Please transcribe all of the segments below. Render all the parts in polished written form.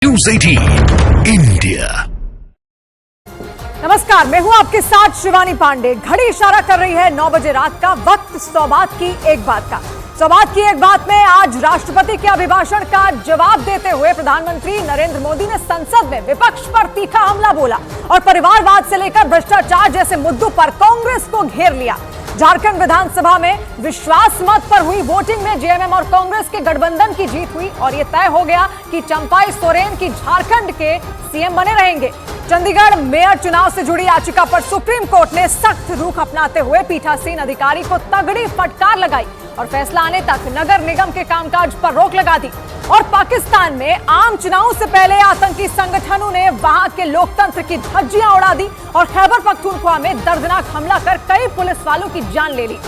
News 18 India. नमस्कार, मैं हूं आपके साथ शिवानी पांडे। घड़ी इशारा कर रही है 9 बजे रात का। वक्त सौबात की एक बात का। सौबात की एक बात में आज राष्ट्रपति के अभिभाषण का जवाब देते हुए प्रधानमंत्री नरेंद्र मोदी ने संसद में विपक्ष पर तीखा हमला बोला और परिवारवाद से लेकर भ्रष्टाचार जैसे मुद्दों पर कांग्रेस को घेर लिया। झारखंड विधानसभा में विश्वास मत पर हुई वोटिंग में जेएमएम और कांग्रेस के गठबंधन की जीत हुई और यह तय हो गया कि चंपाई सोरेन की झारखंड के सीएम बने रहेंगे। चंडीगढ़ मेयर चुनाव से जुड़ी याचिका पर सुप्रीम कोर्ट ने सख्त रुख अपनाते हुए पीठासीन अधिकारी को तगड़ी फटकार लगाई और फैसला आने तक नगर निगम के कामकाज पर रोक लगा दी। और पाकिस्तान में आम चुनाव से पहले आतंकी संगठनों ने वहां के लोकतंत्र की धज्जियां उड़ा दी और खैबर पख्तूनख्वा में दर्दनाक हमला कर कई पुलिस वालों की जान ले ली।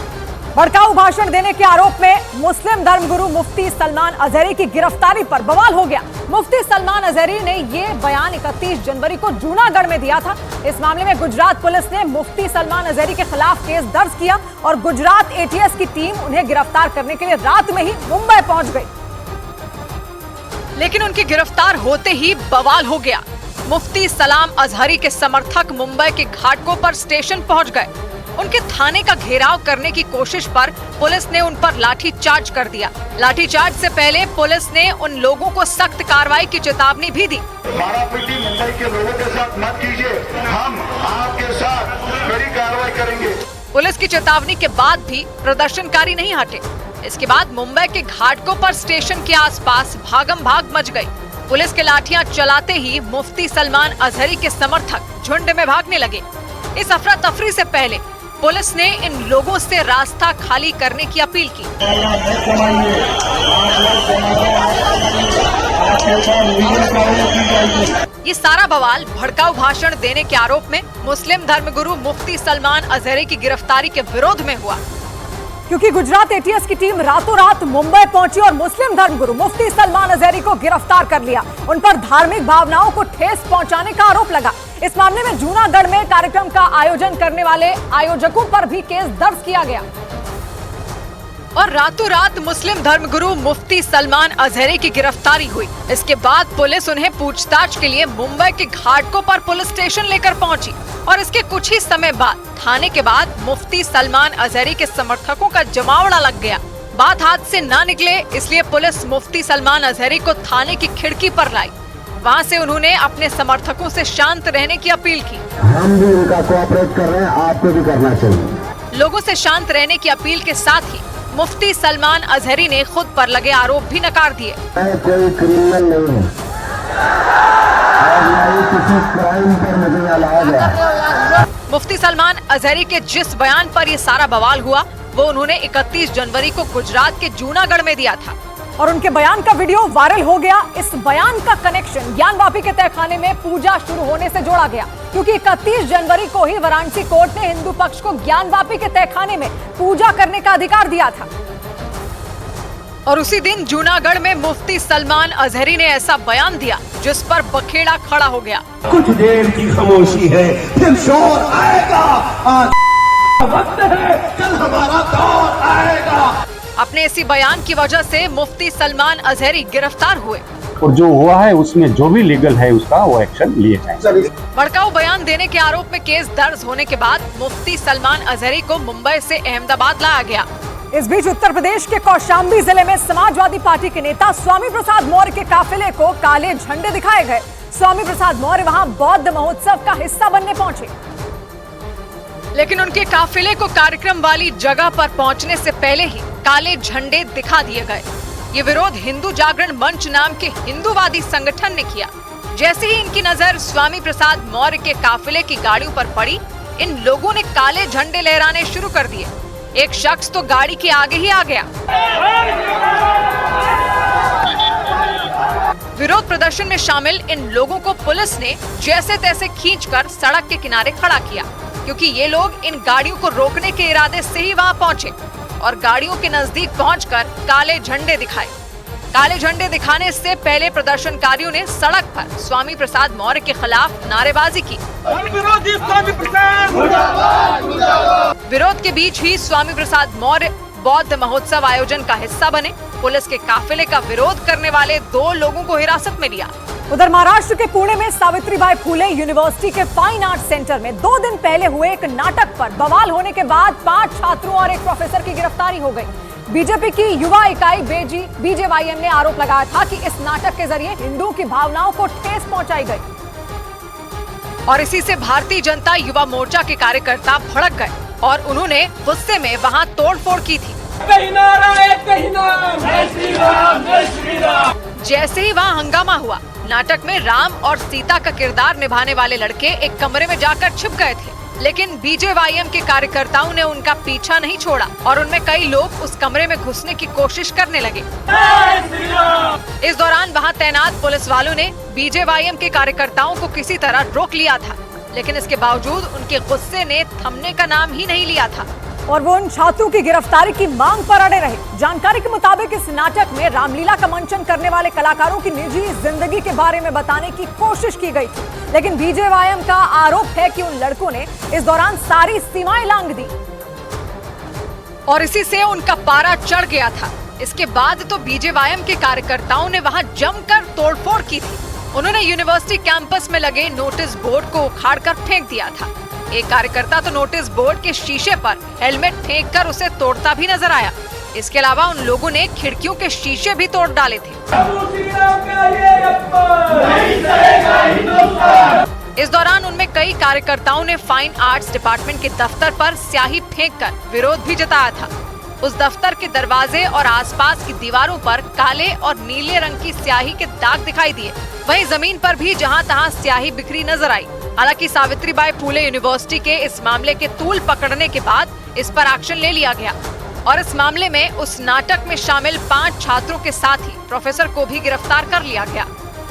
भड़काऊ भाषण देने के आरोप में मुस्लिम धर्मगुरु मुफ्ती सलमान अजहरी की गिरफ्तारी पर बवाल हो गया। मुफ्ती सलमान अजहरी ने यह बयान 31 जनवरी को जूनागढ़ में दिया था। इस मामले में गुजरात पुलिस ने मुफ्ती सलमान अजहरी के खिलाफ केस दर्ज किया और गुजरात एटीएस की टीम उन्हें गिरफ्तार करने के लिए रात में ही मुंबई पहुंच गई, लेकिन उनकी गिरफ्तार होते ही बवाल हो गया। मुफ्ती सलाम अजहरी के समर्थक मुंबई के घाटकों पर स्टेशन पहुंच गए। उनके थाने का घेराव करने की कोशिश पर पुलिस ने उन पर लाठीचार्ज कर दिया। लाठीचार्ज से पहले पुलिस ने उन लोगों को सख्त कार्रवाई की चेतावनी भी दी। मारापीटी मुंबई के लोगों के साथ मत कीजिए, हम आपके साथ कड़ी कार्रवाई करेंगे। पुलिस की चेतावनी के बाद भी प्रदर्शनकारी नहीं हटे। इसके बाद मुंबई के घाटकों पर स्टेशन के आसपास भागम भाग मच गई। पुलिस के लाठियां चलाते ही मुफ्ती सलमान अजहरी के समर्थक झुंड में भागने लगे। इस अफरा तफरी से पहले पुलिस ने इन लोगों से रास्ता खाली करने की अपील की। ये सारा बवाल भड़काऊ भाषण देने के आरोप में मुस्लिम धर्मगुरु मुफ्ती सलमान अजहरी की गिरफ्तारी के विरोध में हुआ, क्योंकि गुजरात एटीएस की टीम रातों रात मुंबई पहुंची और मुस्लिम धर्मगुरु मुफ्ती सलमान अजहरी को गिरफ्तार कर लिया। उन पर धार्मिक भावनाओं को ठेस पहुंचाने का आरोप लगा। इस मामले में जूनागढ़ में कार्यक्रम का आयोजन करने वाले आयोजकों पर भी केस दर्ज किया गया और रातों रात मुस्लिम धर्मगुरु मुफ्ती सलमान अजहरी की गिरफ्तारी हुई। इसके बाद पुलिस उन्हें पूछताछ के लिए मुंबई के घाटकों पर पुलिस स्टेशन लेकर पहुंची और इसके कुछ ही समय बाद थाने के बाद मुफ्ती सलमान अजहरी के समर्थकों का जमावड़ा लग गया। बात हाथ से ना निकले इसलिए पुलिस मुफ्ती सलमान अजहरी को थाने की खिड़की पर लाई। वहां से उन्होंने अपने समर्थकों से शांत रहने की अपील की। हम भी उनका कोऑपरेट कर रहे हैं, आपको भी करना चाहिए। लोगों से शांत रहने की अपील के साथ ही मुफ्ती सलमान अजहरी ने खुद पर लगे आरोप भी नकार दिए। मैं कोई क्रिमिनल नहीं हूँ और ना ही किसी क्राइम पर मुझे यहाँ लाया गया। मुफ्ती सलमान अजहरी के जिस बयान पर ये सारा बवाल हुआ वो उन्होंने 31 जनवरी को गुजरात के जूनागढ़ में दिया था और उनके बयान का वीडियो वायरल हो गया। इस बयान का कनेक्शन ज्ञानवापी के तहखाने में पूजा शुरू होने से जोड़ा गया, क्योंकि 31 जनवरी को ही वाराणसी कोर्ट ने हिंदू पक्ष को ज्ञानवापी के तहखाने में पूजा करने का अधिकार दिया था और उसी दिन जूनागढ़ में मुफ्ती सलमान अजहरी ने ऐसा बयान दिया जिस पर बखेड़ा खड़ा हो गया। कुछ देर की खामोशी है, फिर शोर आएगा। आज वक्त है, कल हमारा दौर आएगा। अपने इसी बयान की वजह से मुफ्ती सलमान अजहरी गिरफ्तार हुए और जो हुआ है उसमें जो भी लीगल है उसका वो एक्शन लिए जाए। भड़काऊ बयान देने के आरोप में केस दर्ज होने के बाद मुफ्ती सलमान अजहरी को मुंबई से अहमदाबाद लाया गया। इस बीच उत्तर प्रदेश के कौशाम्बी जिले में समाजवादी पार्टी के नेता स्वामी प्रसाद मौर्य के काफिले को काले झंडे दिखाए गए। स्वामी प्रसाद मौर्य वहां बौद्ध महोत्सव का हिस्सा बनने पहुंचे, लेकिन उनके काफिले को कार्यक्रम वाली जगह पर पहुंचने से पहले ही काले झंडे दिखा दिए गए। ये विरोध हिंदू जागरण मंच नाम के हिंदूवादी संगठन ने किया। जैसे ही इनकी नजर स्वामी प्रसाद मौर्य के काफिले की गाड़ियों पर पड़ी, इन लोगों ने काले झंडे लहराने शुरू कर दिए। एक शख्स तो गाड़ी के आगे ही आ गया। विरोध प्रदर्शन में शामिल इन लोगों को पुलिस ने जैसे तैसे खींचकर सड़क के किनारे खड़ा किया, क्योंकि ये लोग इन गाड़ियों को रोकने के इरादे से ही वहां पहुंचे और गाड़ियों के नजदीक पहुंचकर काले झंडे दिखाए। काले झंडे दिखाने से पहले प्रदर्शनकारियों ने सड़क पर स्वामी प्रसाद मौर्य के खिलाफ नारेबाजी की। विरोध के बीच ही स्वामी प्रसाद मौर्य बौद्ध महोत्सव आयोजन का हिस्सा बने। पुलिस के काफिले का विरोध करने वाले 2 लोगों को हिरासत में लिया। उधर महाराष्ट्र के पुणे में सावित्रीबाई फुले यूनिवर्सिटी के फाइन आर्ट सेंटर में 2 दिन पहले हुए एक नाटक पर बवाल होने के बाद 5 छात्रों और एक प्रोफेसर की गिरफ्तारी हो गई। बीजेपी की युवा इकाई बीजेवाईएम ने आरोप लगाया था कि इस नाटक के जरिए हिंदुओं की भावनाओं को ठेस पहुंचाई गई और इसी से भारतीय जनता युवा मोर्चा के कार्यकर्ता भड़क गए और उन्होंने गुस्से में वहां तोड़फोड़ की थी। जैसे ही वहां हंगामा हुआ, नाटक में राम और सीता का किरदार निभाने वाले लड़के एक कमरे में जाकर छिप गए थे, लेकिन बीजेवाईएम के कार्यकर्ताओं ने उनका पीछा नहीं छोड़ा और उनमें कई लोग उस कमरे में घुसने की कोशिश करने लगे। इस दौरान वहां तैनात पुलिस वालों ने बीजेवाईएम के कार्यकर्ताओं को किसी तरह रोक लिया था, लेकिन इसके बावजूद उनके गुस्से ने थमने का नाम ही नहीं लिया था और वो उन छात्रों की गिरफ्तारी की मांग पर अड़े रहे। जानकारी के मुताबिक इस नाटक में रामलीला का मंचन करने वाले कलाकारों की निजी जिंदगी के बारे में बताने की कोशिश की गई थी, लेकिन बीजेवाईएम का आरोप है कि उन लड़कों ने इस दौरान सारी सीमाएं लांघ दी और इसी से उनका पारा चढ़ गया था। इसके बाद तो बीजेवाईएम के कार्यकर्ताओं ने वहां जमकर तोड़फोड़ की थी। उन्होंने यूनिवर्सिटी कैंपस में लगे नोटिस बोर्ड को उखाड़कर फेंक दिया था। एक कार्यकर्ता तो नोटिस बोर्ड के शीशे पर हेलमेट फेंककर उसे तोड़ता भी नजर आया। इसके अलावा उन लोगों ने खिड़कियों के शीशे भी तोड़ डाले थे। इस दौरान उनमें कई कार्यकर्ताओं ने फाइन आर्ट्स डिपार्टमेंट के दफ्तर पर स्याही फेंककर विरोध भी जताया था। उस दफ्तर के दरवाजे और आसपास की दीवारों पर काले और नीले रंग की स्याही के दाग दिखाई दिए। वहीं जमीन पर भी जहां तहां स्याही बिखरी नजर आई। हालांकि सावित्रीबाई फुले यूनिवर्सिटी के इस मामले के तूल पकड़ने के बाद इस पर एक्शन ले लिया गया और इस मामले में उस नाटक में शामिल 5 छात्रों के साथ ही प्रोफेसर को भी गिरफ्तार कर लिया गया।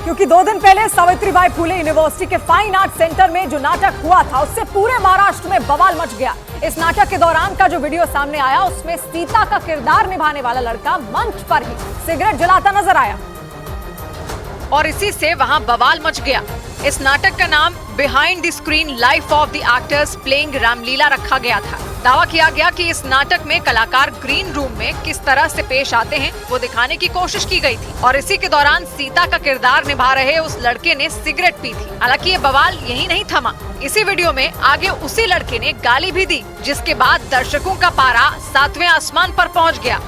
क्योंकि 2 दिन पहले सावित्रीबाई फुले यूनिवर्सिटी के फाइन आर्ट सेंटर में जो नाटक हुआ था, उससे पूरे महाराष्ट्र में बवाल मच गया। इस नाटक के दौरान का जो वीडियो सामने आया, उसमें सीता का किरदार निभाने वाला लड़का मंच पर ही सिगरेट जलाता नजर आया और इसी से वहां बवाल मच गया। इस नाटक का नाम behind the screen life of the actors playing Ramlila रखा गया था। दावा किया गया कि इस नाटक में कलाकार ग्रीन रूम में किस तरह से पेश आते हैं वो दिखाने की कोशिश की गई थी और इसी के दौरान सीता का किरदार निभा रहे उस लड़के ने सिगरेट पी थी। हालांकि ये बवाल यही नहीं थमा। इसी वीडियो में आगे उसी लड़के ने गाली भी दी, जिसके बाद दर्शकों का पारा 7वें आसमान पर पहुंच गया।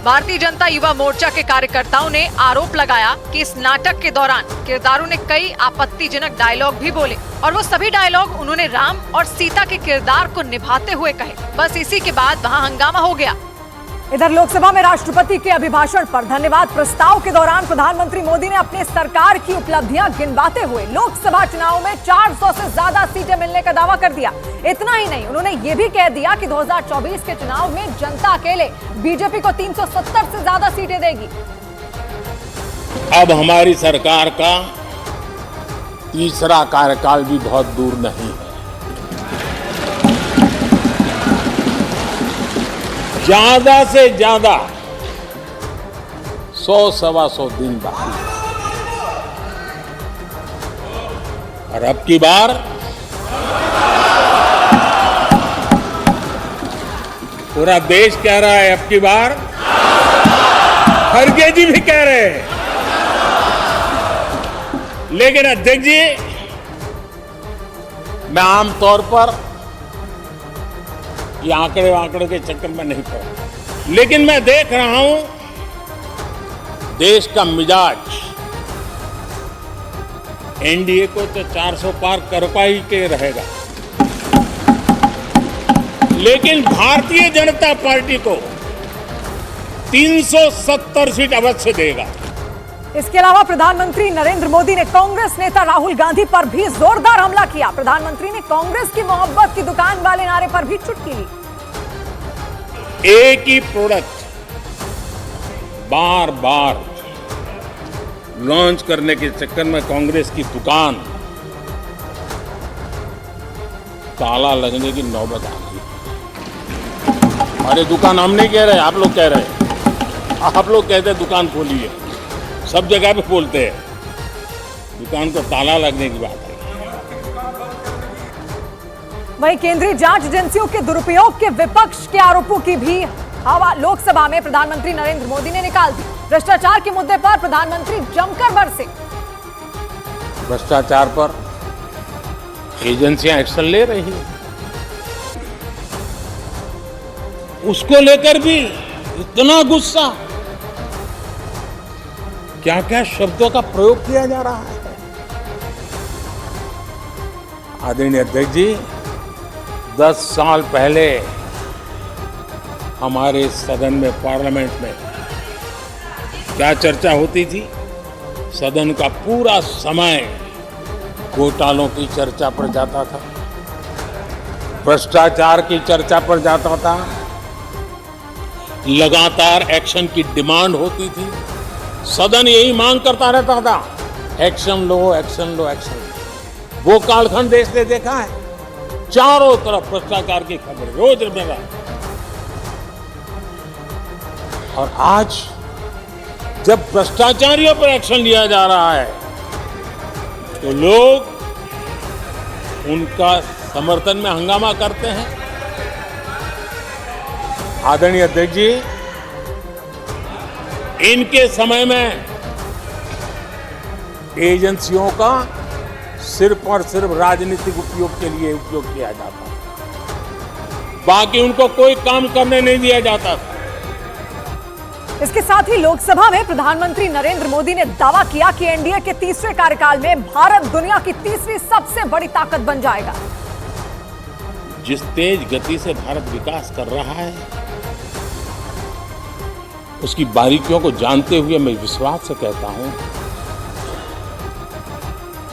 भारतीय जनता युवा मोर्चा के कार्यकर्ताओं ने आरोप लगाया कि इस नाटक के दौरान किरदारों ने कई आपत्तिजनक डायलॉग भी बोले और वो सभी डायलॉग उन्होंने राम और सीता के किरदार को निभाते हुए कहे। बस इसी के बाद वहां हंगामा हो गया। इधर लोकसभा में राष्ट्रपति के अभिभाषण पर धन्यवाद प्रस्ताव के दौरान प्रधानमंत्री मोदी ने अपनी सरकार की उपलब्धियां गिनवाते हुए लोकसभा चुनाव में 400 से ज्यादा सीटें मिलने का दावा कर दिया। इतना ही नहीं, उन्होंने ये भी कह दिया कि 2024 के चुनाव में जनता अकेले बीजेपी को 370 से ज्यादा सीटें देगी। अब हमारी सरकार का तीसरा कार्यकाल भी बहुत दूर नहीं है। ज्यादा से ज्यादा 100-125 दिन बाकी और अब की बार पूरा देश कह रहा है, अब की बार खड़गे जी भी कह रहे हैं। लेकिन अध्यक्ष जी, मैं आमतौर पर ये आंकड़े के चक्कर में नहीं पड़ा, लेकिन मैं देख रहा हूं देश का मिजाज एनडीए को तो 400 पार कर पाई के रहेगा, लेकिन भारतीय जनता पार्टी को 370 सीट अवश्य देगा। इसके अलावा प्रधानमंत्री नरेंद्र मोदी ने कांग्रेस नेता राहुल गांधी पर भी जोरदार हमला किया। प्रधानमंत्री ने कांग्रेस की मोहब्बत की दुकान वाले नारे पर भी चुटकी ली। एक ही प्रोडक्ट बार बार लॉन्च करने के चक्कर में कांग्रेस की दुकान ताला लगने की नौबत आ गई। अरे दुकान हम नहीं कह रहे, आप लोग कह रहे हैं। आप लोग कहते हैं दुकान खोलिए, सब जगह पे बोलते हैं, दुकान को ताला लगने की बात है। वहीं केंद्रीय जांच एजेंसियों के दुरुपयोग के विपक्ष के आरोपों की भी हवा लोकसभा में प्रधानमंत्री नरेंद्र मोदी ने निकाल दी। भ्रष्टाचार के मुद्दे पर प्रधानमंत्री जमकर बरसे। भ्रष्टाचार पर एजेंसियां एक्शन ले रही हैं, उसको लेकर भी इतना गुस्सा, क्या क्या शब्दों का प्रयोग किया जा रहा है। आदरणीय अध्यक्ष जी, 10 साल पहले हमारे सदन में, पार्लियामेंट में क्या चर्चा होती थी? सदन का पूरा समय घोटालों की चर्चा पर जाता था, भ्रष्टाचार की चर्चा पर जाता था, लगातार एक्शन की डिमांड होती थी। सदन यही मांग करता रहता था, एक्शन लो, एक्शन लो, एक्शन लो। वो कालखंड देश ने देखा है, चारों तरफ भ्रष्टाचार की खबर रोज मिल रहा है। और आज जब भ्रष्टाचारियों पर एक्शन लिया जा रहा है तो लोग उनका समर्थन में हंगामा करते हैं। आदरणीय अध्यक्ष जी, इनके समय में एजेंसियों का सिर्फ और सिर्फ राजनीतिक उपयोग के लिए उपयोग किया जाता था, बाकी उनको कोई काम करने नहीं दिया जाता था। इसके साथ ही लोकसभा में प्रधानमंत्री नरेंद्र मोदी ने दावा किया कि एनडीए के तीसरे कार्यकाल में भारत दुनिया की तीसरी सबसे बड़ी ताकत बन जाएगा। जिस तेज गति से भारत विकास कर रहा है, उसकी बारीकियों को जानते हुए मैं विश्वास से कहता हूं,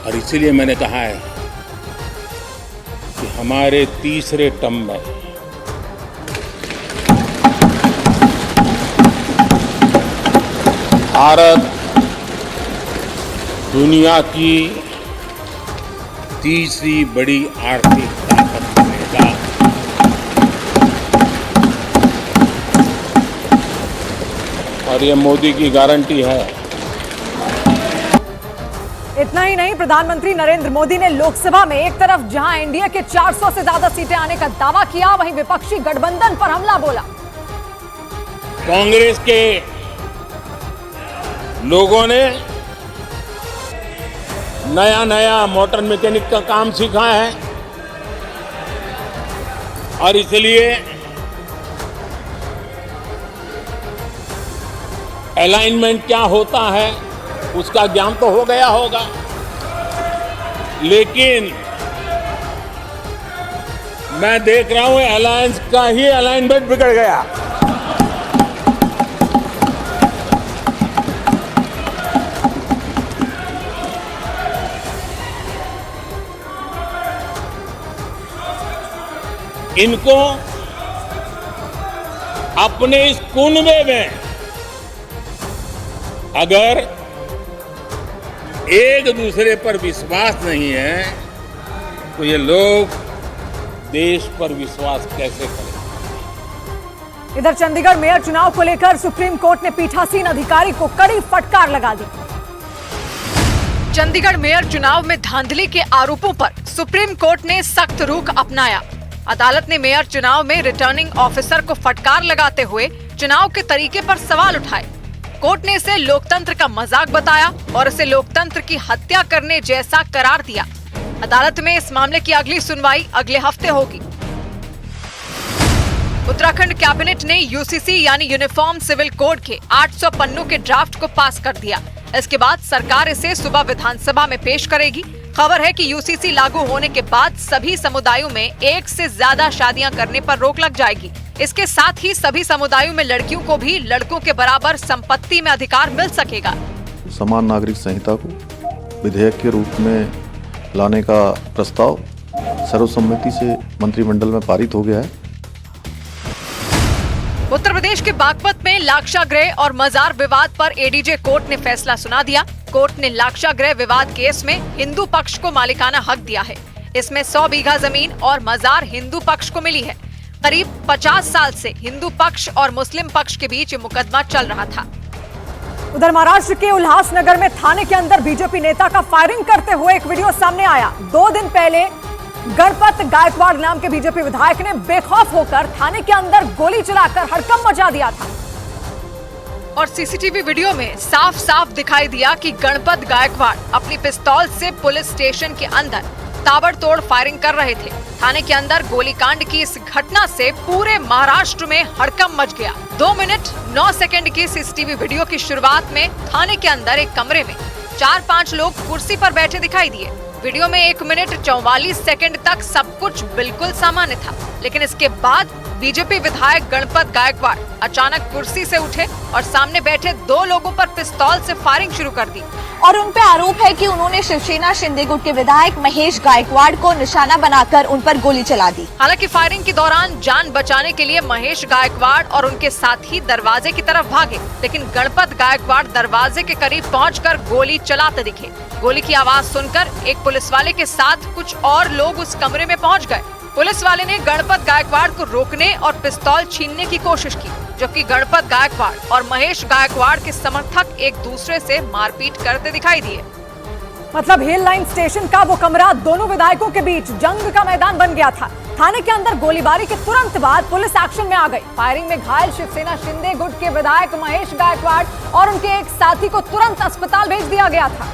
और इसीलिए मैंने कहा है कि हमारे तीसरे टर्म में भारत दुनिया की तीसरी बड़ी आर्थिक ताकत बनेगा। और ये मोदी की गारंटी है। इतना ही नहीं, प्रधानमंत्री नरेंद्र मोदी ने लोकसभा में एक तरफ जहां एनडीए के 400 से ज्यादा सीटें आने का दावा किया, वहीं विपक्षी गठबंधन पर हमला बोला। कांग्रेस के लोगों ने नया नया मोटर मैकेनिक का काम सीखा है और इसलिए अलाइनमेंट क्या होता है उसका ज्ञान तो हो गया होगा, लेकिन मैं देख रहा हूं अलायंस का ही अलाइनमेंट बिगड़ गया। इनको अपने इस कुनबे में अगर एक दूसरे पर विश्वास नहीं है तो ये लोग देश पर विश्वास कैसे करें? इधर चंडीगढ़ मेयर चुनाव को लेकर सुप्रीम कोर्ट ने पीठासीन अधिकारी को कड़ी फटकार लगा दी। चंडीगढ़ मेयर चुनाव में धांधली के आरोपों पर सुप्रीम कोर्ट ने सख्त रुख अपनाया। अदालत ने मेयर चुनाव में रिटर्निंग ऑफिसर को फटकार लगाते हुए चुनाव के तरीके पर सवाल उठाए। कोर्ट ने इसे लोकतंत्र का मजाक बताया और इसे लोकतंत्र की हत्या करने जैसा करार दिया। अदालत में इस मामले की अगली सुनवाई अगले हफ्ते होगी। उत्तराखंड कैबिनेट ने यूसीसी यानी यूनिफॉर्म सिविल कोड के 800 पन्नों के ड्राफ्ट को पास कर दिया। इसके बाद सरकार इसे सुबह विधानसभा में पेश करेगी। खबर है कि यूसीसी लागू होने के बाद सभी समुदायों में एक से ज्यादा शादियां करने पर रोक लग जाएगी। इसके साथ ही सभी समुदायों में लड़कियों को भी लड़कों के बराबर संपत्ति में अधिकार मिल सकेगा। समान नागरिक संहिता को विधेयक के रूप में लाने का प्रस्ताव सर्वसम्मति से मंत्रिमंडल में पारित हो गया है। उत्तर प्रदेश के बागपत में लाक्षागृह और मजार विवाद पर एडीजे कोर्ट ने फैसला सुना दिया। कोर्ट ने लाक्षागृह विवाद केस में हिंदू पक्ष को मालिकाना हक दिया है। इसमें 100 बीघा जमीन और मजार हिंदू पक्ष को मिली है। करीब 50 साल से हिंदू पक्ष और मुस्लिम पक्ष के बीच मुकदमा चल रहा था। उधर महाराष्ट्र के उल्हासनगर में थाने के अंदर बीजेपी नेता का फायरिंग करते हुए एक वीडियो सामने आया। 2 दिन पहले गणपत गायकवाड़ नाम के बीजेपी विधायक ने बेखौफ होकर थाने के अंदर गोली चलाकर हड़कंप मचा दिया था। और सीसीटीवी वीडियो में साफ साफ दिखाई दिया कि गणपत गायकवाड़ अपनी पिस्तौल से पुलिस स्टेशन के अंदर ताबड़तोड़ फायरिंग कर रहे थे। थाने के अंदर गोलीकांड की इस घटना से पूरे महाराष्ट्र में हड़कंप मच गया। 2 मिनट 9 सेकंड की सीसीटीवी वीडियो की शुरुआत में थाने के अंदर एक कमरे में 4-5 लोग कुर्सी पर बैठे दिखाई दिए। वीडियो में 1 मिनट 44 सेकंड तक सब कुछ बिल्कुल सामान्य था, लेकिन इसके बाद बीजेपी विधायक गणपत गायकवाड़ अचानक कुर्सी से उठे और सामने बैठे 2 लोगों पर पिस्तौल से फायरिंग शुरू कर दी। और उन पे आरोप है कि उन्होंने शिवसेना शिंदे गुट के विधायक महेश गायकवाड़ को निशाना बनाकर उन पर गोली चला दी। हालांकि फायरिंग के दौरान जान बचाने के लिए महेश गायकवाड़ और उनके साथी दरवाजे की तरफ भागे, लेकिन गणपत गायकवाड़ दरवाजे के करीब पहुंचकर गोली चलाते दिखे। गोली की आवाज सुनकर एक पुलिस वाले के साथ कुछ और लोग उस कमरे में पहुंच गए। पुलिस वाले ने गणपत गायकवाड़ को रोकने और पिस्तौल छीनने की कोशिश की, जबकि गणपत गायकवाड़ और महेश गायकवाड़ के समर्थक एक दूसरे से मारपीट करते दिखाई दिए। मतलब हिल लाइन स्टेशन का वो कमरा दोनों विधायकों के बीच जंग का मैदान बन गया था। थाने के अंदर गोलीबारी के तुरंत बाद पुलिस एक्शन में आ गई। फायरिंग में घायल शिवसेना शिंदे गुट के विधायक महेश गायकवाड़ और उनके एक साथी को तुरंत अस्पताल भेज दिया गया था।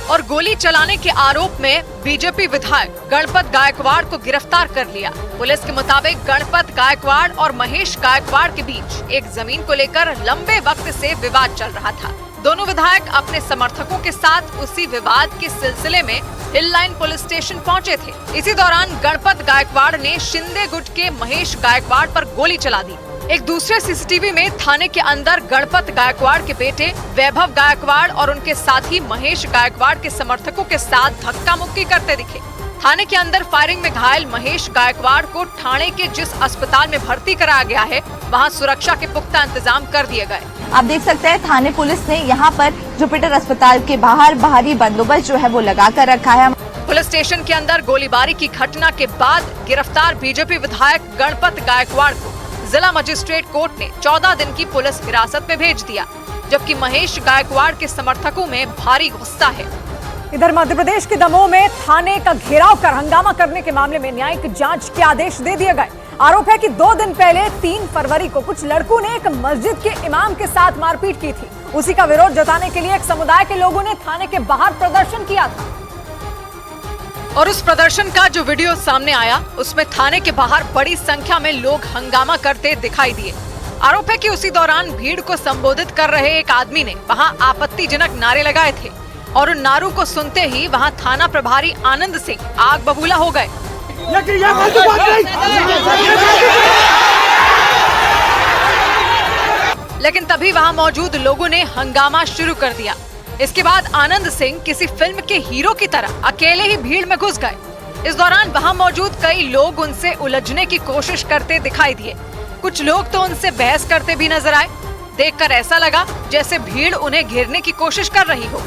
और गोली चलाने के आरोप में बीजेपी विधायक गणपत गायकवाड़ को गिरफ्तार कर लिया। पुलिस के मुताबिक गणपत गायकवाड़ और महेश गायकवाड़ के बीच एक जमीन को लेकर लंबे वक्त से विवाद चल रहा था। दोनों विधायक अपने समर्थकों के साथ उसी विवाद के सिलसिले में हिल लाइन पुलिस स्टेशन पहुंचे थे। इसी दौरान गणपत गायकवाड़ ने शिंदे गुट के महेश गायकवाड़ पर गोली चला दी। एक दूसरे सीसीटीवी में थाने के अंदर गणपत गायकवाड़ के बेटे वैभव गायकवाड़ और उनके साथी महेश गायकवाड़ के समर्थकों के साथ धक्का मुक्की करते दिखे। थाने के अंदर फायरिंग में घायल महेश गायकवाड़ को ठाणे के जिस अस्पताल में भर्ती कराया गया है, वहां सुरक्षा के पुख्ता इंतजाम कर दिए गए। आप देख सकते हैं थाने पुलिस ने यहाँ पर जुपिटर अस्पताल के बाहर बाहरी बंदोबस्त जो है वो लगा कर रखा है। पुलिस स्टेशन के अंदर गोलीबारी की घटना के बाद गिरफ्तार बीजेपी विधायक गणपत गायकवाड़ को जिला मजिस्ट्रेट कोर्ट ने 14 दिन की पुलिस हिरासत में भेज दिया, जबकि महेश गायकवाड़ के समर्थकों में भारी गुस्सा है। इधर मध्य प्रदेश के दमोह में थाने का घेराव कर हंगामा करने के मामले में न्यायिक जांच के आदेश दे दिए गए। आरोप है कि 2 दिन पहले 3 फरवरी को कुछ लड़कों ने एक मस्जिद के इमाम के साथ मारपीट की थी। उसी का विरोध जताने के लिए एक समुदाय के लोगों ने थाने के बाहर प्रदर्शन किया था। और उस प्रदर्शन का जो वीडियो सामने आया, उसमें थाने के बाहर बड़ी संख्या में लोग हंगामा करते दिखाई दिए। आरोप है कि उसी दौरान भीड़ को संबोधित कर रहे एक आदमी ने वहां आपत्तिजनक नारे लगाए थे और उन नारों को सुनते ही वहां थाना प्रभारी आनंद सिंह आग बबूला हो गए। लेकिन तभी वहां मौजूद लोगों ने हंगामा शुरू कर दिया। इसके बाद आनंद सिंह किसी फिल्म के हीरो की तरह अकेले ही भीड़ में घुस गए। इस दौरान वहां मौजूद कई लोग उनसे उलझने की कोशिश करते दिखाई दिए। कुछ लोग तो उनसे बहस करते भी नजर आए। देखकर ऐसा लगा जैसे भीड़ उन्हें घेरने की कोशिश कर रही हो,